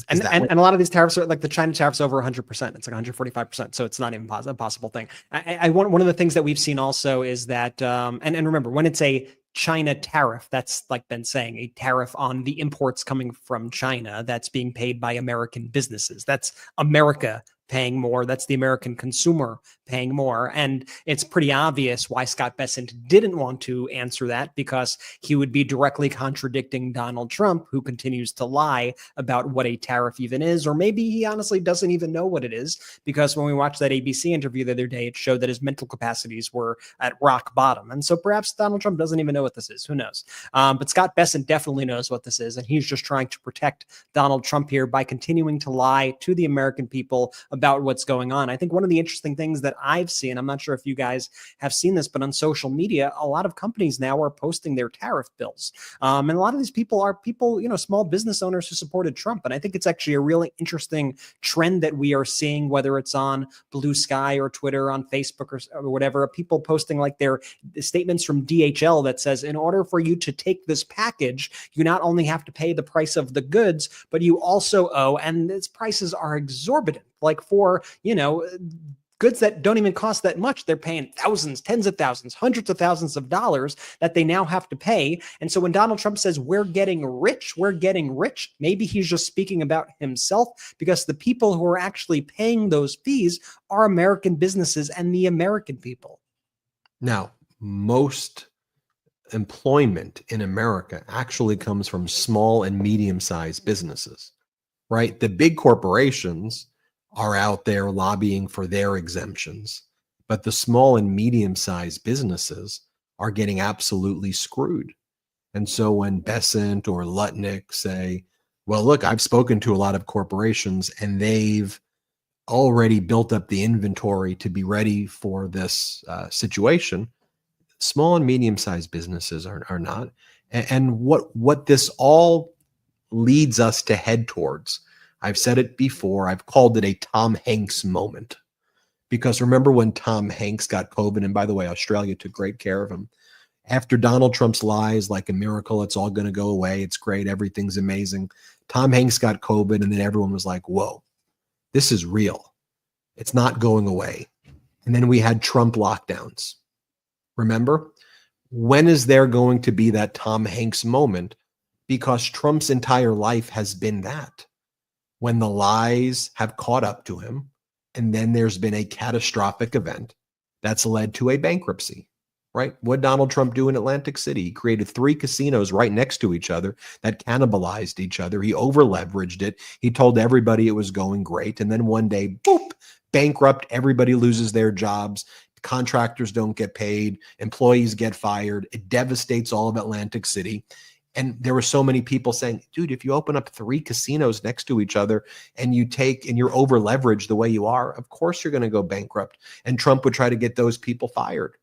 And a lot of these tariffs are like the China tariffs over 100%. It's like 145%. So it's not even a possible thing. One of the things that we've seen also is that, and remember, when it's a China tariff, that's like been saying a tariff on the imports coming from China that's being paid by American businesses. That's America paying more. That's the American consumer paying more. And it's pretty obvious why Scott Besson didn't want to answer that, because he would be directly contradicting Donald Trump, who continues to lie about what a tariff even is, or maybe he honestly doesn't even know what it is, because when we watched that ABC interview the other day, it showed that his mental capacities were at rock bottom. And so perhaps Donald Trump doesn't even know what this is. Who knows? But Scott Besson definitely knows what this is. And he's just trying to protect Donald Trump here by continuing to lie to the American people about what's going on. I think one of the interesting things that I've seen, I'm not sure if you guys have seen this, but on social media, a lot of companies now are posting their tariff bills. And a lot of these people are small business owners who supported Trump. And I think it's actually a really interesting trend that we are seeing, whether it's on Blue Sky or Twitter, on Facebook or whatever, people posting like their statements from DHL that says, in order for you to take this package, you not only have to pay the price of the goods, but you also owe, and its prices are exorbitant. Like for, goods that don't even cost that much. They're paying thousands, tens of thousands, hundreds of thousands of dollars that they now have to pay. And so when Donald Trump says we're getting rich, maybe he's just speaking about himself, because the people who are actually paying those fees are American businesses and the American people. Now, most employment in America actually comes from small and medium-sized businesses, right? The big corporations are out there lobbying for their exemptions, but the small and medium-sized businesses are getting absolutely screwed. And so when Besson or Lutnick say, well, look, I've spoken to a lot of corporations and they've already built up the inventory to be ready for this situation, small and medium-sized businesses are not. And what this all leads us to head towards, I've said it before, I've called it a Tom Hanks moment. Because remember when Tom Hanks got COVID, and by the way, Australia took great care of him. After Donald Trump's lies, like a miracle, it's all going to go away, it's great, everything's amazing. Tom Hanks got COVID, and then everyone was like, whoa, this is real. It's not going away. And then we had Trump lockdowns. Remember? When is there going to be that Tom Hanks moment? Because Trump's entire life has been that. When the lies have caught up to him, and then there's been a catastrophic event that's led to a bankruptcy, right? What did Donald Trump do in Atlantic City? He created 3 casinos right next to each other that cannibalized each other. He over-leveraged it. He told everybody it was going great. And then one day, boop, bankrupt, everybody loses their jobs. Contractors don't get paid. Employees get fired. It devastates all of Atlantic City. And there were so many people saying, dude, if you open up 3 casinos next to each other and you're over leveraged the way you are, of course you're going to go bankrupt. And Trump would try to get those people fired.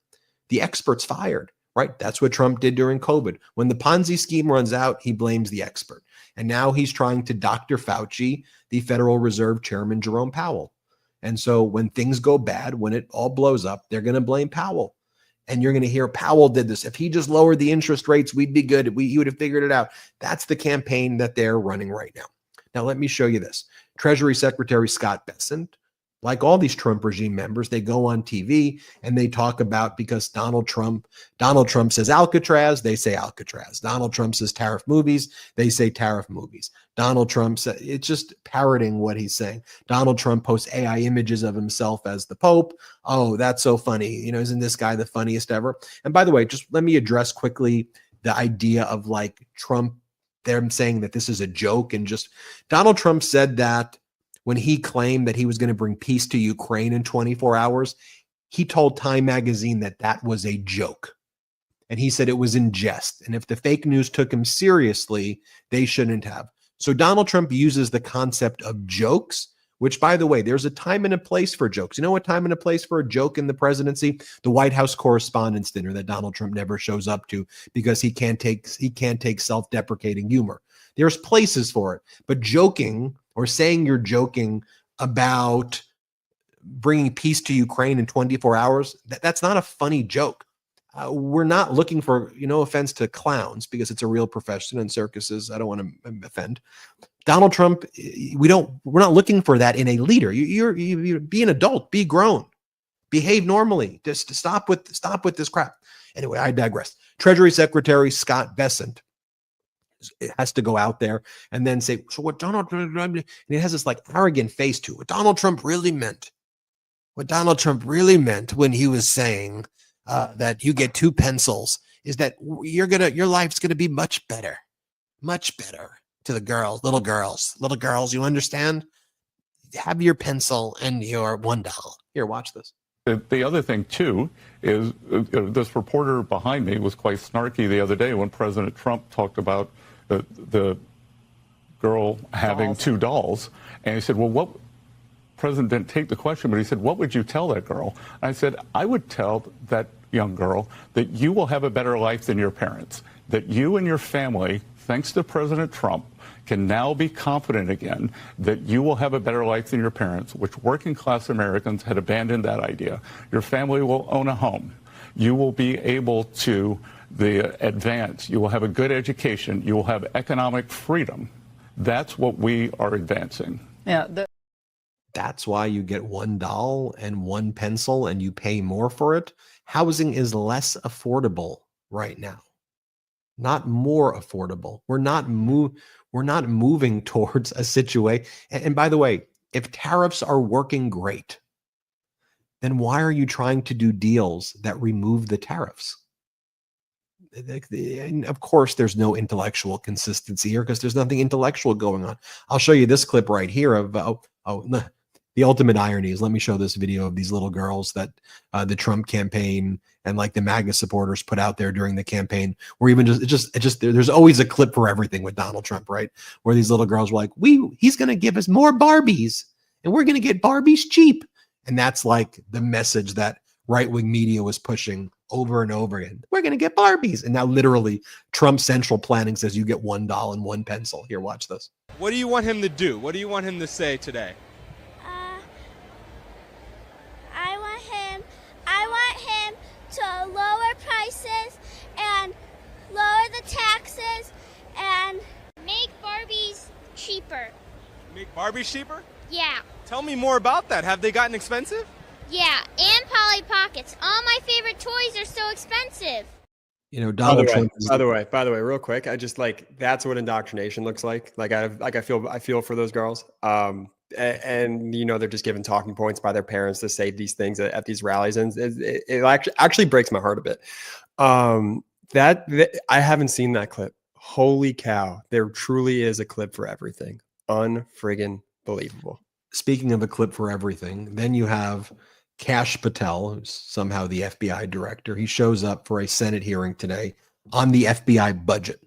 The experts fired, right? That's what Trump did during COVID. When the Ponzi scheme runs out, he blames the expert. And now he's trying to Dr. Fauci, the Federal Reserve Chairman Jerome Powell. And so when things go bad, when it all blows up, they're going to blame Powell. And you're going to hear Powell did this. If he just lowered the interest rates, we'd be good. He would have figured it out. That's the campaign that they're running right now. Now, let me show you this. Treasury Secretary Scott Besson, like all these Trump regime members, they go on TV and they talk about, because Donald Trump says Alcatraz, they say Alcatraz. Donald Trump says tariff movies, they say tariff movies. Donald Trump said, it's just parroting what he's saying. Donald Trump posts AI images of himself as the Pope. Oh, that's so funny. Isn't this guy the funniest ever? And by the way, just let me address quickly the idea of like Trump, they're saying that this is a joke. And just Donald Trump said that when he claimed that he was going to bring peace to Ukraine in 24 hours, he told Time magazine that that was a joke. And he said it was in jest. And if the fake news took him seriously, they shouldn't have. So Donald Trump uses the concept of jokes, which, by the way, there's a time and a place for jokes. You know what time and a place for a joke in the presidency? The White House Correspondents' Dinner that Donald Trump never shows up to because he can't take self-deprecating humor. There's places for it. But joking or saying you're joking about bringing peace to Ukraine in 24 hours, that's not a funny joke. We're not looking for, no offense to clowns, because it's a real profession in circuses. I don't want to offend Donald Trump. We're not looking for that in a leader. You be an adult, be grown, behave normally. Just stop with this crap. Anyway, I digress. Treasury Secretary Scott Besson has to go out there and then say, so what Donald Trump, and it has this like arrogant face to it. What Donald Trump really meant when he was saying that you get 2 pencils is that your life's gonna be much better to the girls, little girls. You understand? Have your pencil and your $1. Here, watch this. The other thing, too, is this reporter behind me was quite snarky the other day when President Trump talked about the girl having 2 dolls. And he said, well, what? President didn't take the question, but he said, what would you tell that girl? I said, I would tell that young girl that you will have a better life than your parents, that you and your family, thanks to President Trump, can now be confident again that you will have a better life than your parents, which working class Americans had abandoned that idea. Your family will own a home. You will be able to advance. You will have a good education. You will have economic freedom. That's what we are advancing. Yeah. That's why you get $1 and one pencil and you pay more for it. Housing is less affordable right now, not more affordable. We're not moving towards a situation. And by the way, if tariffs are working great, then why are you trying to do deals that remove the tariffs? And of course, there's no intellectual consistency here because there's nothing intellectual going on. I'll show you this clip right here of the ultimate irony is, let me show this video of these little girls that the Trump campaign and like the MAGA supporters put out there during the campaign, where even there's always a clip for everything with Donald Trump, right? Where these little girls were like, he's going to give us more Barbies and we're going to get Barbies cheap. And that's like the message that right-wing media was pushing over and over again. We're going to get Barbies. And now literally Trump central planning says you get $1 and one pencil. Here, watch this. What do you want him to do? What do you want him to say today? I want him to lower prices and lower the taxes and make Barbies cheaper. Make Barbies cheaper? Yeah. Tell me more about that. Have they gotten expensive? Yeah, and Polly Pockets. All my favorite toys are so expensive. You know, Donald Trump. By the way, real quick, I just like, that's what indoctrination looks like. Like I feel for those girls. And you know, they're just given talking points by their parents to say these things at these rallies, and it actually breaks my heart a bit. That I haven't seen that clip. Holy cow! There truly is a clip for everything. Unfriggin' believable. Speaking of a clip for everything, then you have Kash Patel, who's somehow the FBI director. He shows up for a Senate hearing today on the FBI budget,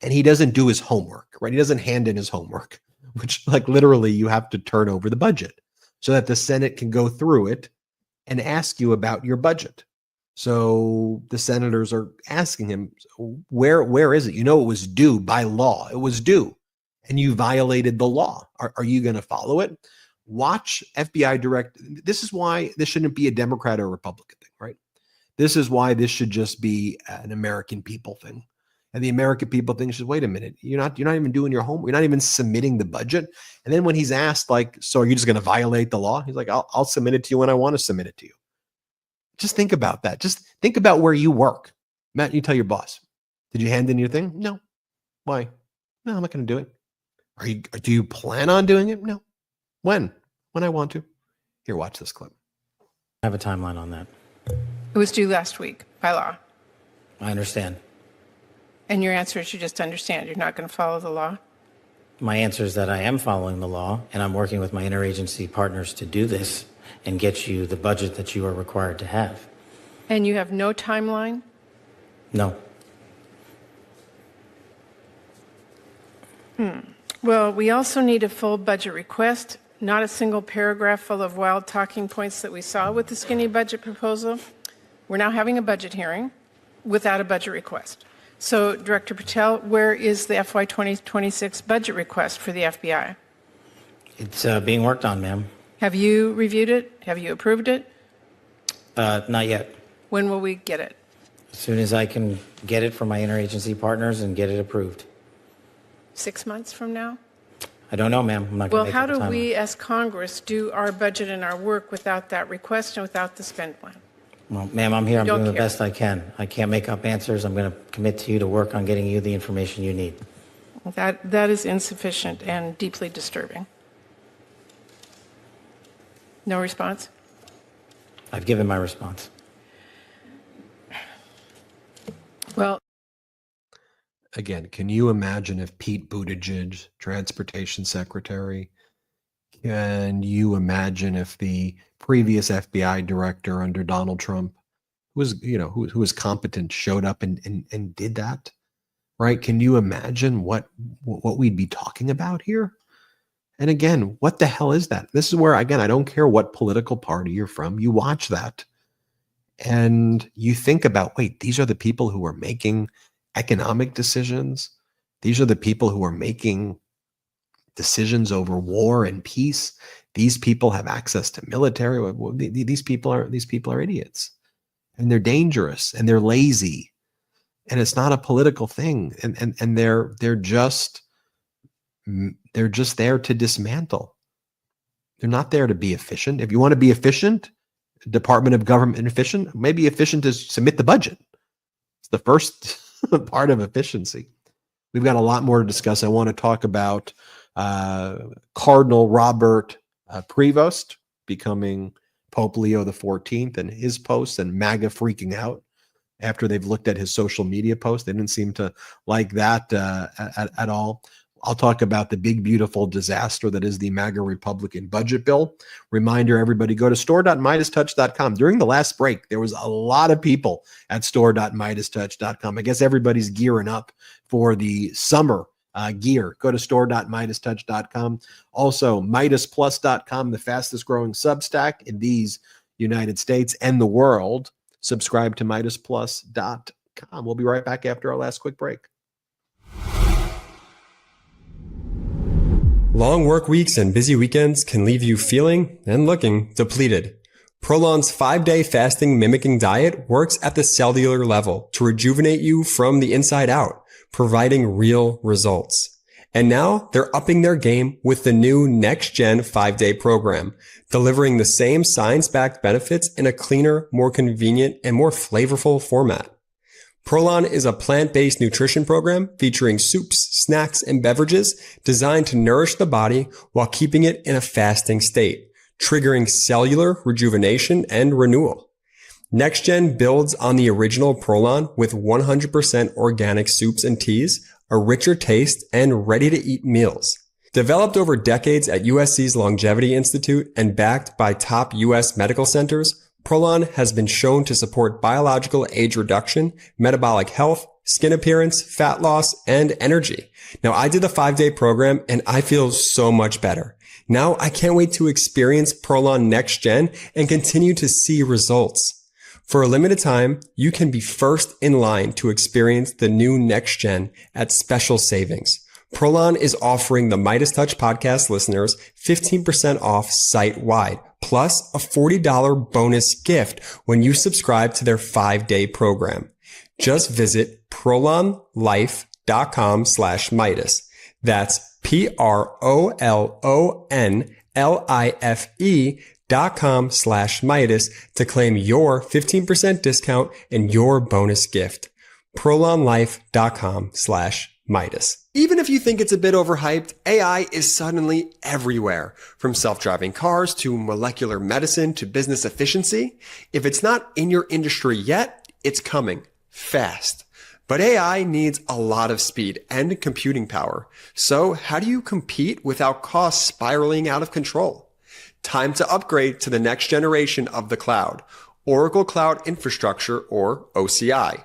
and he doesn't do his homework, right? He doesn't hand in his homework, which like literally you have to turn over the budget so that the Senate can go through it and ask you about your budget. So the senators are asking him, where is it? You know, it was due by law. It was due. And you violated the law. Are you going to follow it? Watch FBI direct. This is why this shouldn't be a Democrat or Republican thing, right? This is why this should just be an American people thing. And the American people think, wait a minute, you're not even doing your homework. You're not even submitting the budget. And then when he's asked, like, so are you just going to violate the law? He's like, I'll submit it to you when I want to submit it to you. Just think about that. Just think about where you work. Matt, you tell your boss, did you hand in your thing? No. Why? No, I'm not going to do it. Do you plan on doing it? No. When I want to. Here, watch this clip. I have a timeline on that. It was due last week by law. I understand. And your answer is you just understand. You're not going to follow the law? My answer is that I am following the law, and I'm working with my interagency partners to do this and get you the budget that you are required to have. And you have no timeline? No. Well, we also need a full budget request, not a single paragraph full of wild talking points that we saw with the skinny budget proposal. We're now having a budget hearing without a budget request. So, Director Patel, where is the FY 2026 budget request for the FBI? It's being worked on, ma'am. Have you reviewed it? Have you approved it? Not yet. When will we get it? As soon as I can get it from my interagency partners and get it approved. 6 months from now? I don't know, ma'am. I'm not going to make Well, up a how do timeline. we as Congress do our budget and our work without that request and without the spend plan? Well, ma'am, I'm here. I'm Don't doing the care. best I can. I can't make up answers. I'm going to commit to you to work on getting you the information you need. That is insufficient and deeply disturbing. No response? I've given my response. Well, Again, can you imagine if Pete Buttigieg, transportation secretary, can you imagine if the previous FBI director under Donald Trump who was competent, showed up and did that, right? Can you imagine what we'd be talking about here? And again, what the hell is that? This is where, again, I don't care what political party you're from. You watch that and you think about, wait, these are the people who are making economic decisions. These are the people who are making decisions over war and peace. These people have access to military. These people are idiots, and they're dangerous, and they're lazy, and it's not a political thing. And they're just there to dismantle. They're not there to be efficient. If you want to be efficient, Department of Government efficient, maybe efficient is submit the budget. It's the first part of efficiency. We've got a lot more to discuss. I want to talk about Cardinal Robert Prevost becoming Pope Leo XIV and his posts, and MAGA freaking out after they've looked at his social media posts. They didn't seem to like that at all. I'll talk about the big, beautiful disaster that is the MAGA Republican budget bill. Reminder, everybody, go to store.MeidasTouch.com. During the last break, there was a lot of people at store.MeidasTouch.com. I guess everybody's gearing up for the summer gear. Go to store.MeidasTouch.com. Also, MeidasPlus.com, the fastest growing Substack in these United States and the world. Subscribe to MeidasPlus.com. We'll be right back after our last quick break. Long work weeks and busy weekends can leave you feeling and looking depleted. Prolon's 5-day fasting mimicking diet works at the cellular level to rejuvenate you from the inside out, providing real results. And now they're upping their game with the new Next Gen 5-day program, delivering the same science-backed benefits in a cleaner, more convenient, and more flavorful format. Prolon is a plant-based nutrition program featuring soups, snacks, and beverages designed to nourish the body while keeping it in a fasting state, triggering cellular rejuvenation and renewal. NextGen builds on the original Prolon with 100% organic soups and teas, a richer taste, and ready-to-eat meals. Developed over decades at USC's Longevity Institute and backed by top US medical centers, Prolon has been shown to support biological age reduction, metabolic health, skin appearance, fat loss, and energy. Now, I did the 5-day program and I feel so much better. Now, I can't wait to experience Prolon Next Gen and continue to see results. For a limited time, you can be first in line to experience the new Next Gen at special savings. Prolon is offering the MeidasTouch Podcast listeners 15% off site-wide, plus a $40 bonus gift when you subscribe to their 5-day program. Just visit prolonlife.com/Meidas. That's PROLONLIFE.com/Meidas to claim your 15% discount and your bonus gift. prolonlife.com/Meidas. Even if you think it's a bit overhyped, AI is suddenly everywhere. From self-driving cars to molecular medicine to business efficiency. If it's not in your industry yet, it's coming fast. But AI needs a lot of speed and computing power. So how do you compete without costs spiraling out of control? Time to upgrade to the next generation of the cloud, Oracle Cloud Infrastructure, or OCI.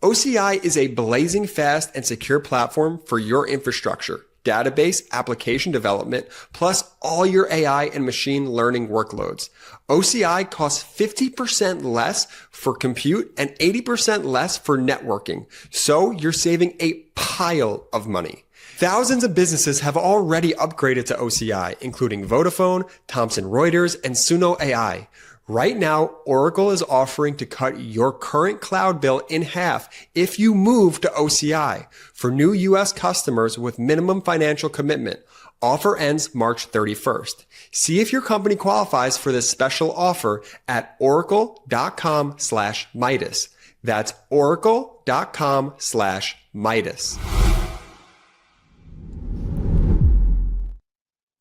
OCI is a blazing fast and secure platform for your infrastructure, database, application development, plus all your AI and machine learning workloads. OCI costs 50% less for compute and 80% less for networking. So you're saving a pile of money. Thousands of businesses have already upgraded to OCI, including Vodafone, Thomson Reuters, and Suno AI. Right now, Oracle is offering to cut your current cloud bill in half if you move to OCI for new U.S. customers with minimum financial commitment. Offer ends March 31st. See if your company qualifies for this special offer at oracle.com/Meidas. That's oracle.com/Meidas.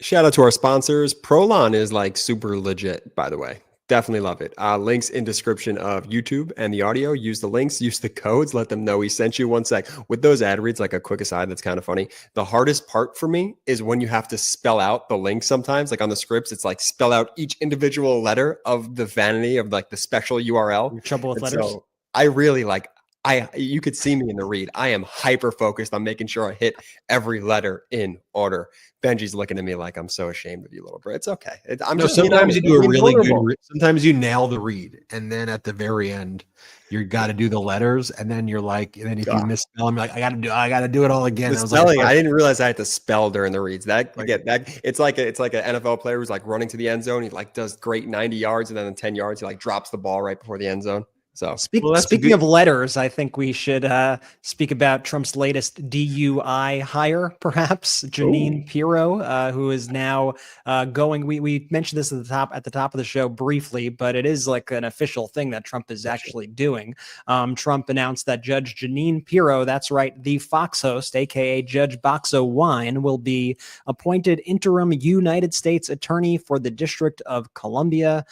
Shout out to our sponsors. Prolon is like super legit, by the way. Definitely love it. Links in description of YouTube and the audio. Use the links, use the codes, let them know we sent you. One sec. With those ad reads, like a quick aside that's kind of funny. The hardest part for me is when you have to spell out the link sometimes. Like on the scripts, it's like spell out each individual letter of the vanity of like the special URL. You're trouble with letters? So I really like, you could see me in the read. I am hyper focused on making sure I hit every letter in order. Benji's looking at me like I'm so ashamed of you, little bro. It's okay. Sometimes you do a really good. Sometimes you nail the read, and then at the very end, you got to do the letters, and then you're like, and then if you misspell them, you're like, I got to do it all again. I didn't realize I had to spell during the reads. It's like an NFL player who's like running to the end zone. He like does great 90 yards, and then in 10 yards, he like drops the ball right before the end zone. So Speaking of letters, I think we should speak about Trump's latest DUI hire, perhaps Jeanine Pirro, who is now going. We mentioned this at the top of the show briefly, but it is like an official thing that Trump is actually doing. Trump announced that Judge Jeanine Pirro, that's right, the Fox host, aka Judge Boxo Wine, will be appointed interim United States attorney for the District of Columbia.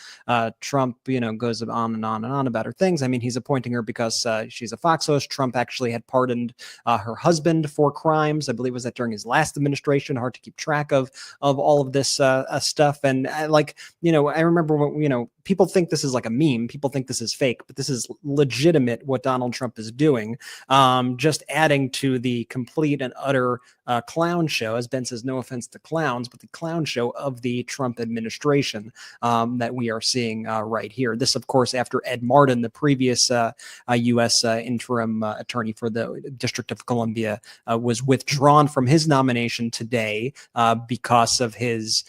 Trump, goes on and on and on about her things. I mean, he's appointing her because she's a Fox host. Trump actually had pardoned her husband for crimes. I believe was that during his last administration. Hard to keep track of all of this stuff. And I remember when, people think this is like a meme. People think this is fake, but this is legitimate what Donald Trump is doing. Just adding to the complete and utter clown show, as Ben says, no offense to clowns, but the clown show of the Trump administration that we are seeing right here. This, of course, after Ed Martin, the previous U.S. interim attorney for the District of Columbia, was withdrawn from his nomination today because of his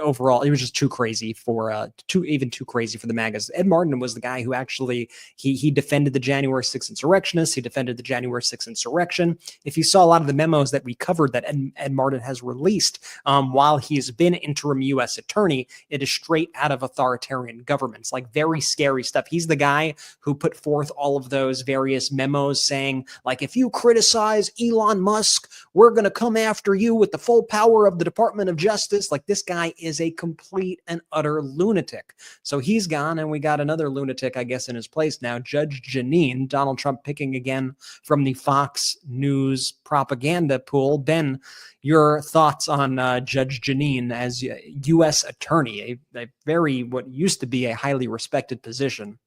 overall, it was just too crazy for too crazy for the MAGAs. Ed Martin was the guy who actually he defended the January 6th insurrectionists. He defended the January 6th insurrection. If you saw a lot of the memos that we covered that Ed Martin has released while he's been interim U.S. attorney, it is straight out of authoritarian governments, like very scary stuff. He's the guy who put forth all of those various memos saying, like, if you criticize Elon Musk, we're going to come after you with the full power of the Department of Justice. Like, this guy is a complete and utter lunatic. So he's gone, and we got another lunatic, I guess, in his place now, Judge Jeanine. Donald Trump picking again from the Fox News propaganda pool. Ben, your thoughts on Judge Jeanine as U.S. attorney, a very, what used to be a highly respected position.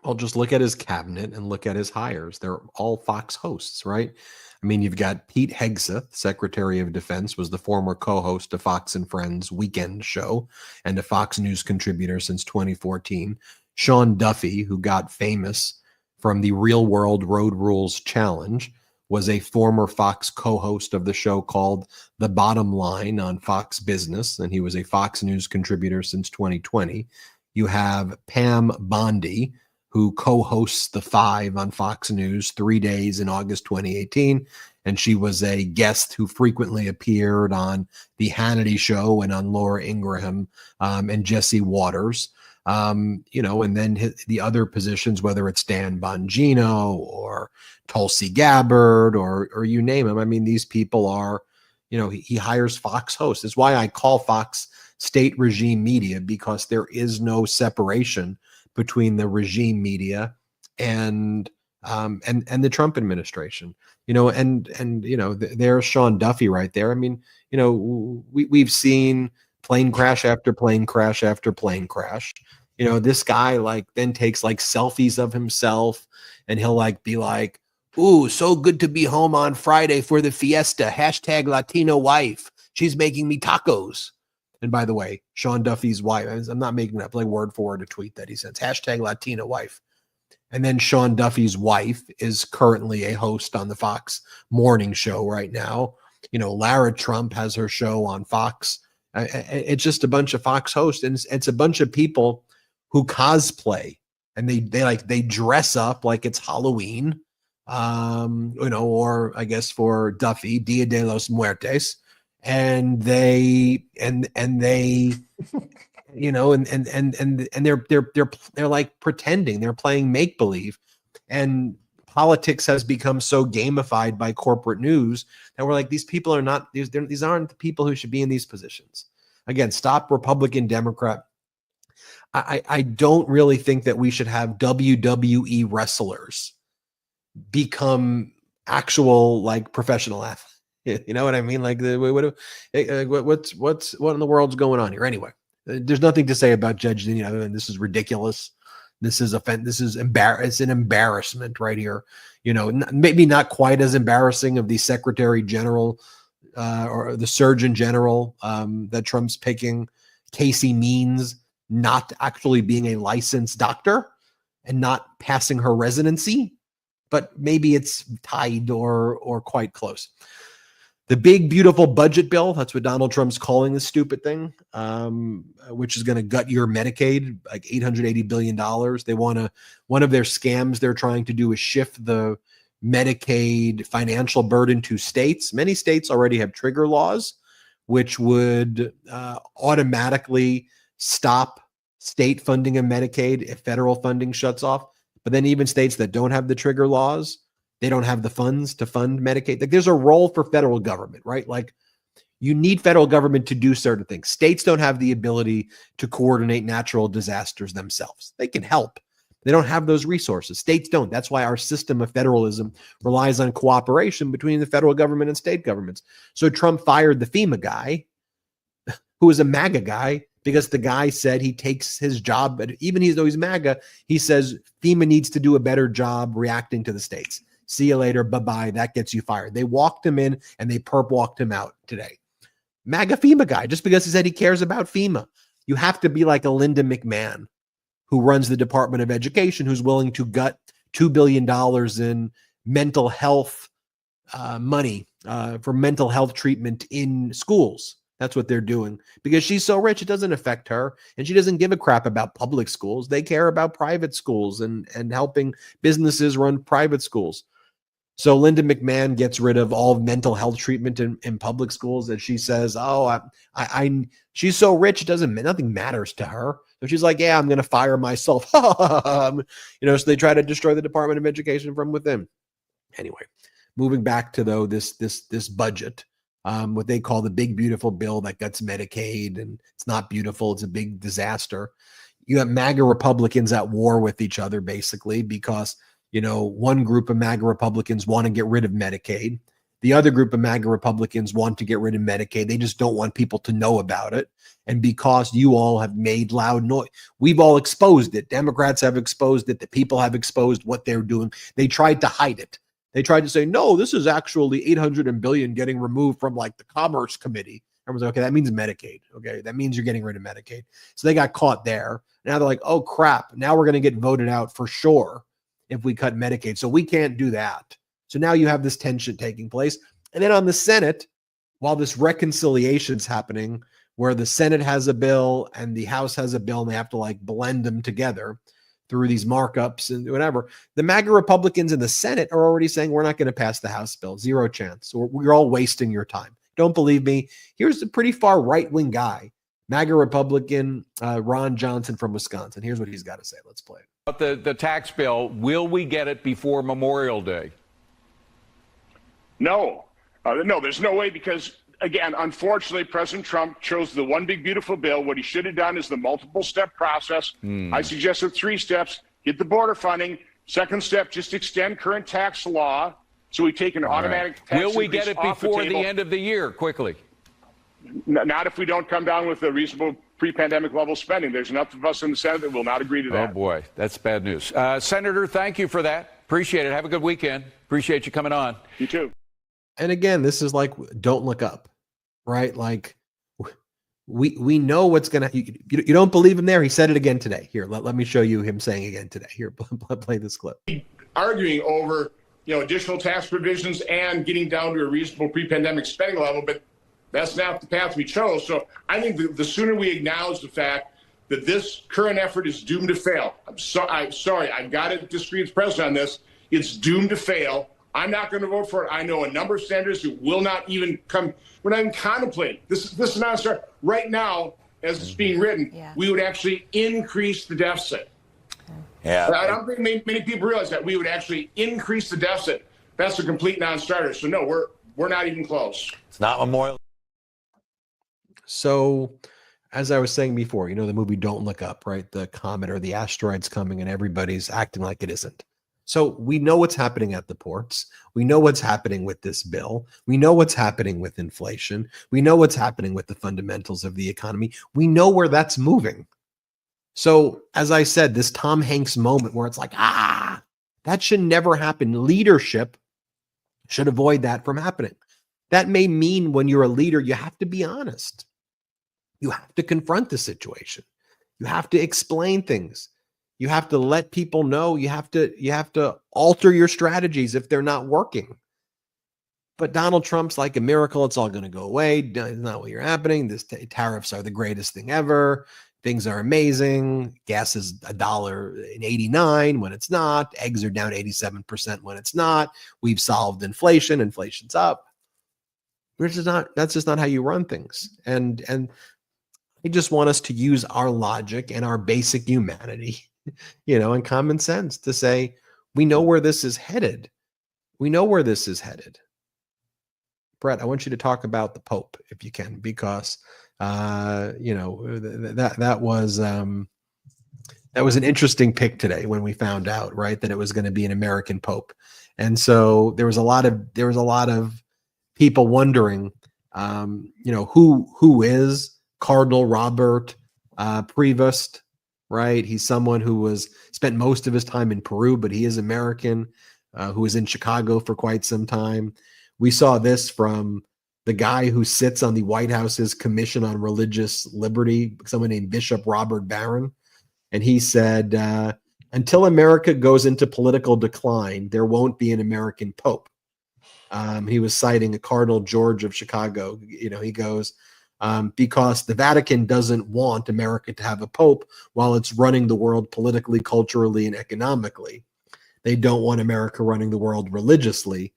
Well, just look at his cabinet and look at his hires. They're all Fox hosts, right? I mean, you've got Pete Hegseth, Secretary of Defense, was the former co-host of Fox and Friends weekend show and a Fox News contributor since 2014. Sean Duffy, who got famous from the Real World Road Rules Challenge, was a former Fox co-host of the show called The Bottom Line on Fox Business, and he was a Fox News contributor since 2020. You have Pam Bondi, who co-hosts The Five on Fox News 3 days in August 2018. And she was a guest who frequently appeared on The Hannity Show and on Laura Ingraham and Jesse Waters. And then the other positions, whether it's Dan Bongino or Tulsi Gabbard or you name them. I mean, these people are, he hires Fox hosts. That's why I call Fox state regime media, because there is no separation between the regime media and the Trump administration, there's Sean Duffy right there. I mean, we've seen plane crash after plane crash after plane crash. This guy then takes selfies of himself, and he'll be like, "Ooh, so good to be home on Friday for the fiesta. # Latino wife. She's making me tacos." And by the way, Sean Duffy's wife, I'm not making up, word for word a tweet that he sends, # Latina wife. And then Sean Duffy's wife is currently a host on the Fox morning show right now. Lara Trump has her show on Fox. It's just a bunch of Fox hosts, and it's a bunch of people who cosplay, and they dress up like it's Halloween, or I guess for Duffy, Dia de los Muertes. And they're pretending, they're playing make believe, and politics has become so gamified by corporate news that we're like, these people are not, these aren't the people who should be in these positions. Again, stop Republican, Democrat. I don't really think that we should have WWE wrestlers become actual professional athletes. You know what I mean? What in the world's going on here? Anyway, there's nothing to say about Judge Jeanine other than this is ridiculous. This is it's an embarrassment right here. Maybe not quite as embarrassing of the Secretary General or the Surgeon General that Trump's picking, Casey Means, not actually being a licensed doctor and not passing her residency, but maybe it's tied or quite close. The big, beautiful budget bill, that's what Donald Trump's calling this stupid thing, which is going to gut your Medicaid, like $880 billion. They want to, one of their scams they're trying to do is shift the Medicaid financial burden to states. Many states already have trigger laws, which would automatically stop state funding of Medicaid if federal funding shuts off. But then even states that don't have the trigger laws, they don't have the funds to fund Medicaid. Like, there's a role for federal government, right? Like, you need federal government to do certain things. States don't have the ability to coordinate natural disasters themselves. They can help. They don't have those resources. States don't. That's why our system of federalism relies on cooperation between the federal government and state governments. So Trump fired the FEMA guy, who is a MAGA guy, because the guy said he takes his job, but even though he's MAGA, he says FEMA needs to do a better job reacting to the states. See you later. Bye-bye. That gets you fired. They walked him in and they perp walked him out today. MAGA FEMA guy, just because he said he cares about FEMA. You have to be like a Linda McMahon, who runs the Department of Education, who's willing to gut $2 billion in mental health money for mental health treatment in schools. That's what they're doing because she's so rich. It doesn't affect her. And she doesn't give a crap about public schools. They care about private schools and helping businesses run private schools. So Linda McMahon gets rid of all mental health treatment in public schools. And she says, oh, she's so rich. Nothing matters to her. So she's like, yeah, I'm going to fire myself. So they try to destroy the Department of Education from within. Anyway, moving back to this budget. What they call the big, beautiful bill that guts Medicaid. And it's not beautiful. It's a big disaster. You have MAGA Republicans at war with each other, basically, because, one group of MAGA Republicans want to get rid of Medicaid. The other group of MAGA Republicans want to get rid of Medicaid. They just don't want people to know about it. And because you all have made loud noise, we've all exposed it. Democrats have exposed it. The people have exposed what they're doing. They tried to hide it. They tried to say, no, this is actually $800 billion getting removed from like the Commerce Committee. Everyone's like, okay, that means Medicaid. Okay, that means you're getting rid of Medicaid. So they got caught there. Now they're like, oh, crap. Now we're going to get voted out for sure if we cut Medicaid. So we can't do that. So now you have this tension taking place. And then on the Senate, while this reconciliation's happening, where the Senate has a bill and the House has a bill, and they have to like blend them together through these markups and whatever, the MAGA Republicans in the Senate are already saying, we're not going to pass the House bill. Zero chance. So we're all wasting your time. Don't believe me? Here's a pretty far right-wing guy, MAGA Republican Ron Johnson from Wisconsin. Here's what he's got to say. Let's play it. The tax bill, will we get it before Memorial Day? No, there's no way because, again, unfortunately, President Trump chose the one big, beautiful bill. What he should have done is the multiple step process. I suggested 3 steps, get the border funding. Second step, just extend current tax law. So we take an automatic tax Will we get it before the end of the year, quickly? Not if we don't come down with a reasonable pre-pandemic level spending. There's enough of us in the Senate that will not agree to that. Oh, boy, that's bad news. Senator, thank you for that. Appreciate it. Have a good weekend. Appreciate you coming on. You too. And again, this is like, don't look up, right? Like, we know what's going to, you don't believe him there. He said it again today. Here, let me show you him saying again today. Here, play this clip. Arguing over, additional tax provisions and getting down to a reasonable pre-pandemic spending level, but that's not the path we chose. So I think the sooner we acknowledge the fact that this current effort is doomed to fail. I'm sorry. I've got to disagree with the president on this. It's doomed to fail. I'm not going to vote for it. I know a number of senators who will not even come. We're not even contemplating. This is not a start. Right now, as it's being written, we would actually increase the deficit. Yeah. I don't think many people realize that we would actually increase the deficit. That's a complete non-starter. So no, we're not even close. It's not Memorial. So, as I was saying before, the movie Don't Look Up, right? The comet or the asteroid's coming and everybody's acting like it isn't. So we know what's happening at the ports. We know what's happening with this bill. We know what's happening with inflation. We know what's happening with the fundamentals of the economy. We know where that's moving. So, as I said, this Tom Hanks moment where it's like, that should never happen. Leadership should avoid that from happening. That may mean when you're a leader, you have to be honest. You have to confront the situation. You have to explain things. You have to let people know. You have to alter your strategies if they're not working. But Donald Trump's like a miracle. It's all going to go away. It's not what you're happening. Tariffs are the greatest thing ever. Things are amazing. Gas is $1.89 when it's not. Eggs are down 87% when it's not. We've solved inflation. Inflation's up. That's just not how you run things. And I just want us to use our logic and our basic humanity, and common sense to say, we know where this is headed. We know where this is headed. Brett, I want you to talk about the Pope if you can, because that was an interesting pick today when we found out, right, that it was going to be an American Pope, and so there was a lot of people wondering, who is Cardinal Robert Prevost, right? He's someone who spent most of his time in Peru, but he is American, who was in Chicago for quite some time. We saw this from the guy who sits on the White House's Commission on Religious Liberty, someone named Bishop Robert Barron. And he said, until America goes into political decline, there won't be an American Pope. He was citing a Cardinal George of Chicago. He goes, because the Vatican doesn't want America to have a Pope while it's running the world politically, culturally, and economically. They don't want America running the world religiously.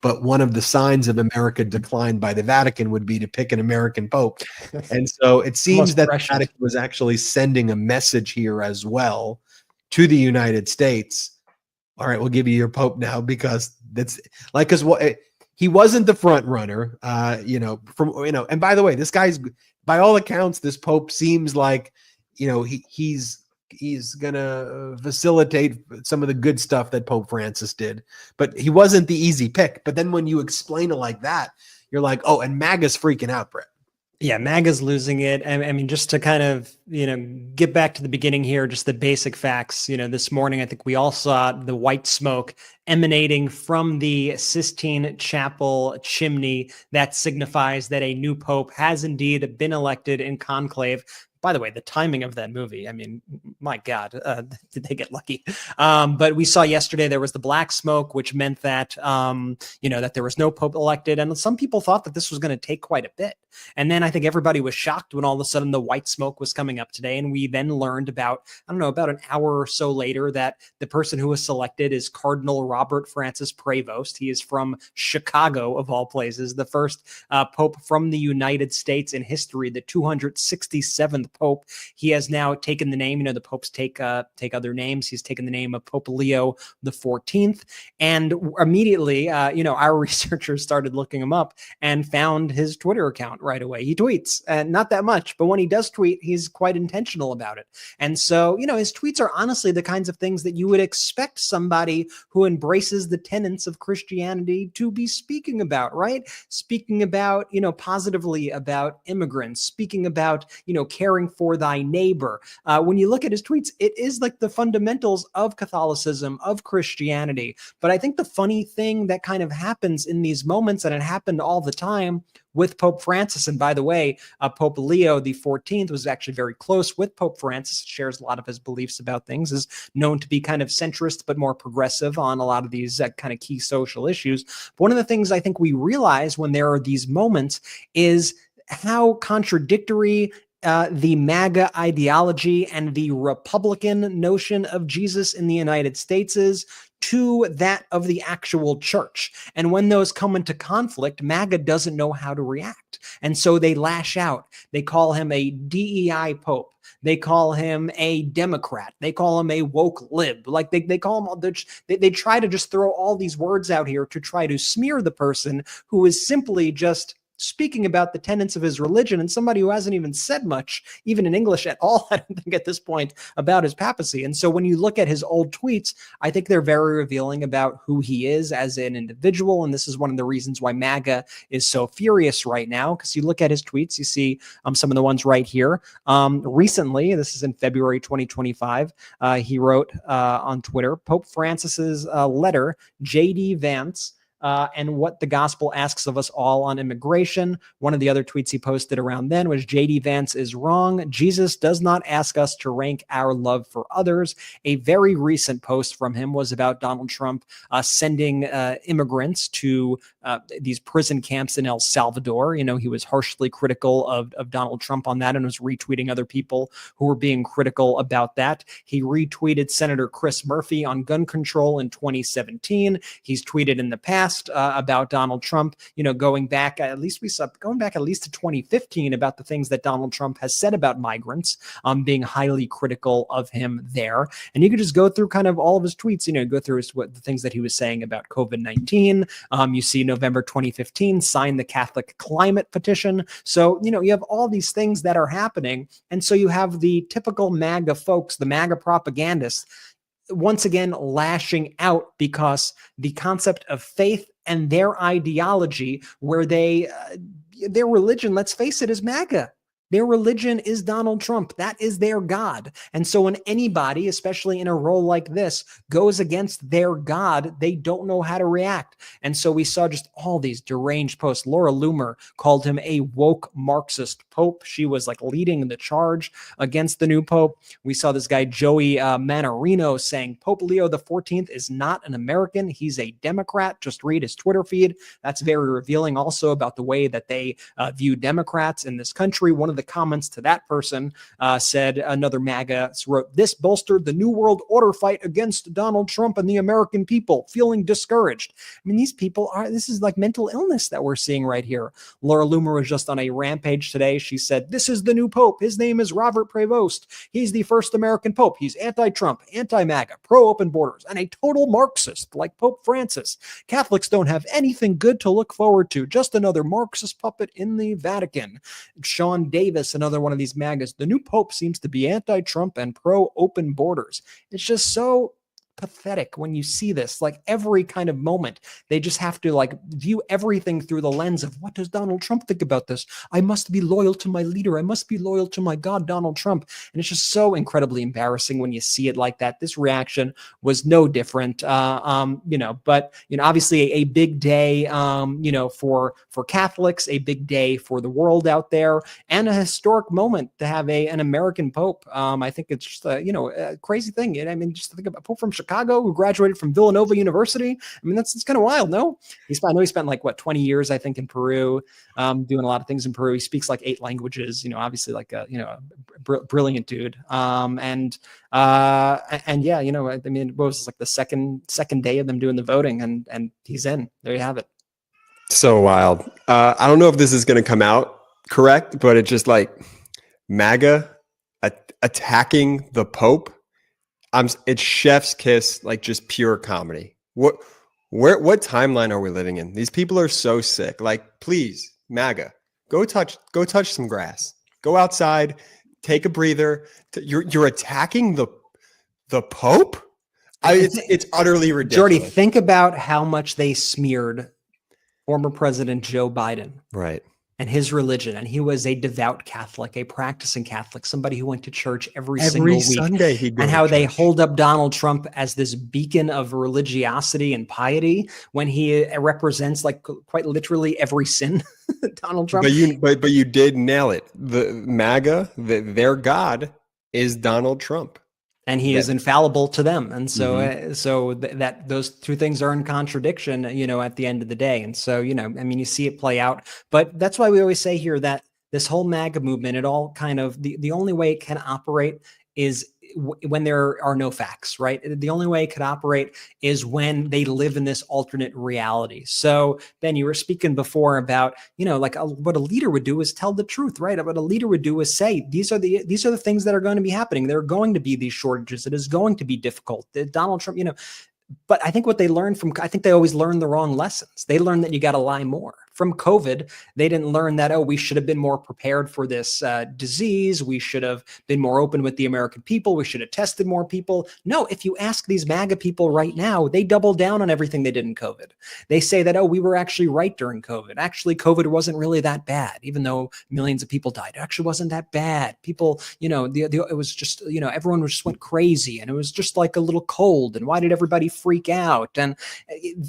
But one of the signs of America declined by the Vatican would be to pick an American Pope. And so it seems that the Vatican was actually sending a message here as well to the United States. All right, we'll give you your Pope now, because he wasn't the front runner, and by the way, this guy's, by all accounts, this Pope seems like, he's going to facilitate some of the good stuff that Pope Francis did, but he wasn't the easy pick. But then when you explain it like that, you're like, oh, and MAGA's freaking out, Brett. Yeah, MAGA's losing it. I mean, just to kind of, get back to the beginning here, just the basic facts. This morning, I think we all saw the white smoke emanating from the Sistine Chapel chimney. That signifies that a new pope has indeed been elected in conclave. By the way, the timing of that movie, I mean, my God, did they get lucky? But we saw yesterday there was the black smoke, which meant that, that there was no pope elected. And some people thought that this was going to take quite a bit. And then I think everybody was shocked when all of a sudden the white smoke was coming up today. And we then learned about an hour or so later that the person who was selected is Cardinal Robert Francis Prevost. He is from Chicago, of all places, the first pope from the United States in history, the 267th Pope. He has now taken the name, the popes take other names. He's taken the name of Pope Leo the 14th. And immediately, our researchers started looking him up and found his Twitter account right away. He tweets, and not that much, but when he does tweet, he's quite intentional about it. And so, his tweets are honestly the kinds of things that you would expect somebody who embraces the tenets of Christianity to be speaking about, right? Speaking about, positively about immigrants, speaking about, caring for thy neighbor. When you look at his tweets, it is like the fundamentals of Catholicism, of Christianity. But I think the funny thing that kind of happens in these moments, and it happened all the time with Pope Francis, and by the way, Pope Leo the 14th was actually very close with Pope Francis, shares a lot of his beliefs about things, is known to be kind of centrist, but more progressive on a lot of these kind of key social issues. But one of the things I think we realize when there are these moments is how contradictory the MAGA ideology and the Republican notion of Jesus in the United States is to that of the actual church. And when those come into conflict, MAGA doesn't know how to react. And so they lash out. They call him a DEI pope. They call him a Democrat. They call him a woke lib. Like they call him, they try to just throw all these words out here to try to smear the person who is simply just speaking about the tenets of his religion, and somebody who hasn't even said much, even in English at all, I don't think at this point, about his papacy. And so when you look at his old tweets, I think they're very revealing about who he is as an individual. And this is one of the reasons why MAGA is so furious right now, because you look at his tweets, you see some of the ones right here. Recently, this is in February 2025, he wrote on Twitter, Pope Francis's letter, J.D. Vance, and what the gospel asks of us all on immigration. One of the other tweets he posted around then was, J.D. Vance is wrong. Jesus does not ask us to rank our love for others. A very recent post from him was about Donald Trump sending immigrants to these prison camps in El Salvador. He was harshly critical of Donald Trump on that and was retweeting other people who were being critical about that. He retweeted Senator Chris Murphy on gun control in 2017. He's tweeted in the past about Donald Trump, going back at least to 2015 about the things that Donald Trump has said about migrants, being highly critical of him there. And you could just go through kind of all of his tweets, go through the things that he was saying about COVID-19. You see November 2015, sign the Catholic climate petition. So, you have all these things that are happening. And so you have the typical MAGA folks, the MAGA propagandists, once again lashing out because the concept of faith and their ideology, where their religion, let's face it, is MAGA. Their religion is Donald Trump. That is their God. And so when anybody, especially in a role like this, goes against their God, they don't know how to react. And so we saw just all these deranged posts. Laura Loomer called him a woke Marxist pope. She was like leading the charge against the new pope. We saw this guy, Joey Manarino, saying Pope Leo XIV is not an American. He's a Democrat. Just read his Twitter feed. That's very revealing also about the way that they view Democrats in this country. One of the comments to that person said, another MAGA wrote, "This bolstered the New World Order fight against Donald Trump and the American people, feeling discouraged." I mean, these people this is like mental illness that we're seeing right here. Laura Loomer was just on a rampage today. She said, "This is the new Pope. His name is Robert Prevost. He's the first American Pope. He's anti-Trump, anti-MAGA, pro-open borders, and a total Marxist like Pope Francis. Catholics don't have anything good to look forward to. Just another Marxist puppet in the Vatican." Sean Davis, another one of these MAGAs, "The new Pope seems to be anti-Trump and pro-open borders." It's just so pathetic when you see this. Like every kind of moment, they just have to like view everything through the lens of, what does Donald Trump think about this? I must be loyal to my leader. I must be loyal to my God, Donald Trump. And it's just so incredibly embarrassing when you see it like that. This reaction was no different, but obviously a big day, for Catholics, a big day for the world out there, and a historic moment to have an American Pope. I think it's just a crazy thing. I mean, just think about Pope from Chicago who graduated from Villanova University. I mean, it's kind of wild, no? I know he spent 20 years, I think, in Peru, doing a lot of things in Peru. He speaks 8 languages, obviously a brilliant dude. I mean, what was this, the second day of them doing the voting, and he's in. There you have it. So wild. I don't know if this is going to come out correct, but it's just MAGA attacking the Pope. It's chef's kiss, just pure comedy. What timeline are we living in? These people are so sick. Please, MAGA, go touch some grass. Go outside, take a breather. You're attacking the Pope? It's utterly ridiculous. Jordy, think about how much they smeared former President Joe Biden. Right. And his religion. And he was a devout Catholic, a practicing Catholic, somebody who went to church every single week. Sunday he'd go and to how church. They hold up Donald Trump as this beacon of religiosity and piety when he represents quite literally every sin. Donald Trump. But you did nail it. The MAGA, their God is Donald Trump. And he is infallible to them. And so, that those two things are in contradiction, at the end of the day. And so, you see it play out. But that's why we always say here that this whole MAGA movement, it all kind of, the only way it can operate is when there are no facts, right? The only way it could operate is when they live in this alternate reality. So Ben, you were speaking before about, what a leader would do is tell the truth, right? What a leader would do is say, these are the things that are going to be happening. There are going to be these shortages. It is going to be difficult. Donald Trump, but I think what they learned I think they always learn the wrong lessons. They learned that you got to lie more. From COVID, they didn't learn that, we should have been more prepared for this disease. We should have been more open with the American people. We should have tested more people. No, if you ask these MAGA people right now, they double down on everything they did in COVID. They say that, we were actually right during COVID. Actually, COVID wasn't really that bad, even though millions of people died. It actually wasn't that bad. People, it was just, everyone just went crazy, and it was just like a little cold. And why did everybody freak out? And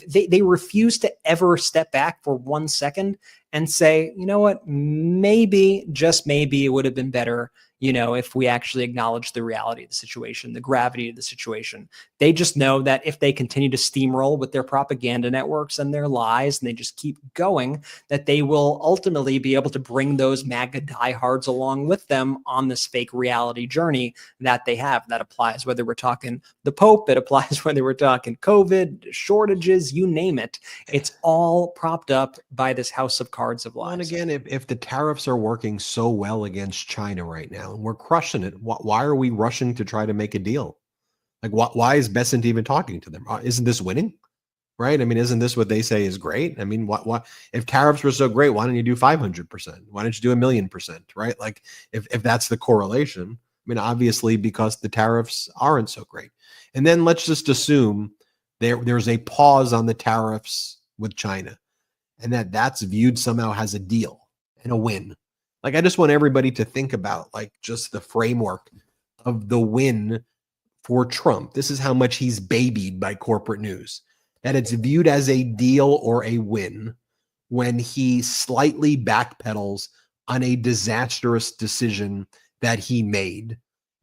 they refuse to ever step back for 1 second and say, you know what, maybe, just maybe it would have been better, if we actually acknowledge the reality of the situation, the gravity of the situation. They just know that if they continue to steamroll with their propaganda networks and their lies, and they just keep going, that they will ultimately be able to bring those MAGA diehards along with them on this fake reality journey that they have. That applies whether we're talking the Pope, it applies whether we're talking COVID, shortages, you name it. It's all propped up by this house of cards of lies. And again, if the tariffs are working so well against China right now, and we're crushing it, why are we rushing to try to make a deal? Like, why is Besson even talking to them? Isn't this winning? Right? I mean, isn't this what they say is great? I mean, what if tariffs were so great, why don't you do 500%? Why don't you do 1,000,000%? Right? Like, if that's the correlation, I mean, obviously because the tariffs aren't so great. And then let's just assume there's a pause on the tariffs with China, and that's viewed somehow as a deal and a win. Like, I just want everybody to think about like just the framework of the win for Trump. This is how much he's babied by corporate news, that it's viewed as a deal or a win when he slightly backpedals on a disastrous decision that he made.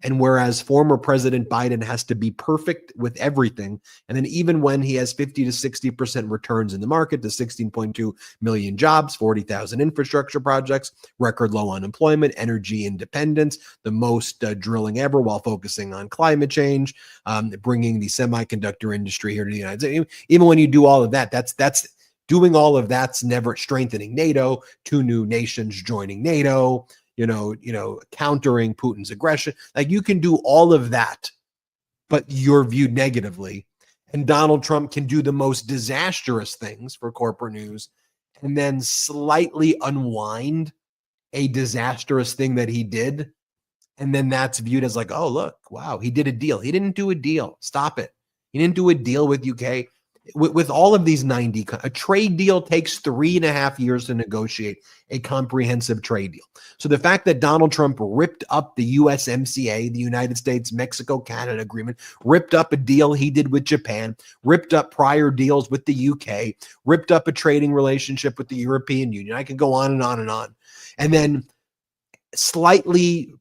And whereas former President Biden has to be perfect with everything, and then even when he has 50 to 60% returns in the market, the 16.2 million jobs, 40,000 infrastructure projects, record low unemployment, energy independence, the most drilling ever while focusing on climate change, bringing the semiconductor industry here to the United States. Even when you do all of that, that's doing all of that's never strengthening NATO, 2 new nations joining NATO, countering Putin's aggression. Like, you can do all of that, but you're viewed negatively. And Donald Trump can do the most disastrous things for corporate news and then slightly unwind a disastrous thing that he did. And then that's viewed as like, oh, look, wow, he did a deal. He didn't do a deal. Stop it. He didn't do a deal with UK. With all of these 90, a trade deal takes 3.5 years to negotiate a comprehensive trade deal. So the fact that Donald Trump ripped up the USMCA, the United States, Mexico, Canada agreement, ripped up a deal he did with Japan, ripped up prior deals with the UK, ripped up a trading relationship with the European Union. I can go on and on and on. And then slightly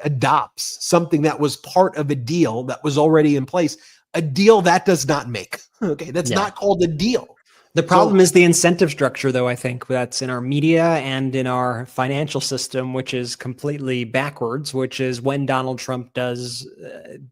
adopts something that was part of a deal that was already in place. A deal that does not make. Okay, that's not called a deal. The problem is the incentive structure, though, I think that's in our media and in our financial system, which is completely backwards, which is when Donald Trump does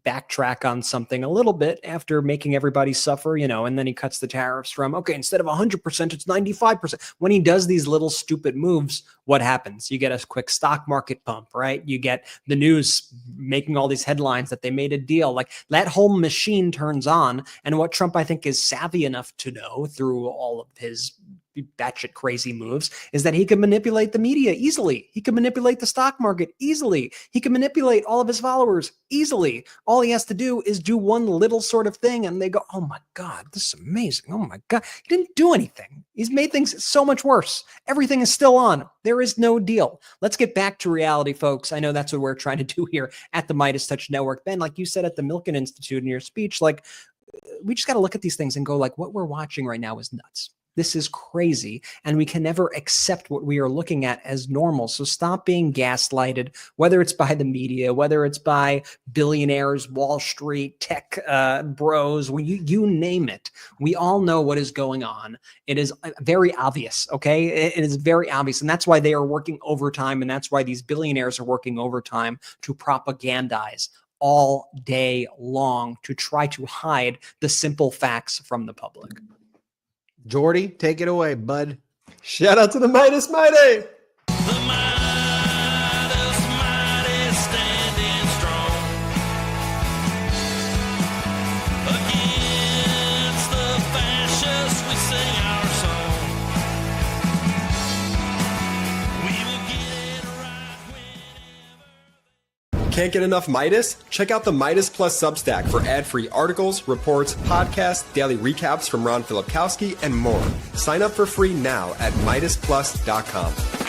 backtrack on something a little bit after making everybody suffer, and then he cuts the tariffs from, okay, instead of 100%, it's 95%. When he does these little stupid moves, what happens? You get a quick stock market pump, right? You get the news making all these headlines that they made a deal. Like, that whole machine turns on. And what Trump, I think, is savvy enough to know through all of his batshit crazy moves is that he can manipulate the media easily. He can manipulate the stock market easily. He can manipulate all of his followers easily. All he has to do is do one little sort of thing and they go, oh my God, this is amazing. Oh my God. He didn't do anything. He's made things so much worse. Everything is still on. There is no deal. Let's get back to reality, folks. I know that's what we're trying to do here at the MeidasTouch Network. Ben, like you said at the Milken Institute in your speech, like, we just got to look at these things and go, like, what we're watching right now is nuts. This is crazy, and we can never accept what we are looking at as normal. So stop being gaslighted, whether it's by the media, whether it's by billionaires, Wall Street, tech bros, you name it. We all know what is going on. It is very obvious, okay? It is very obvious, and that's why they are working overtime, and that's why these billionaires are working overtime to propagandize all day long to try to hide the simple facts from the public. Jordy, take it away, bud. Shout out to the Meidas Mighty. Can't get enough Meidas? Check out the Meidas Plus Substack for ad-free articles, reports, podcasts, daily recaps from Ron Filipkowski, and more. Sign up for free now at MeidasPlus.com.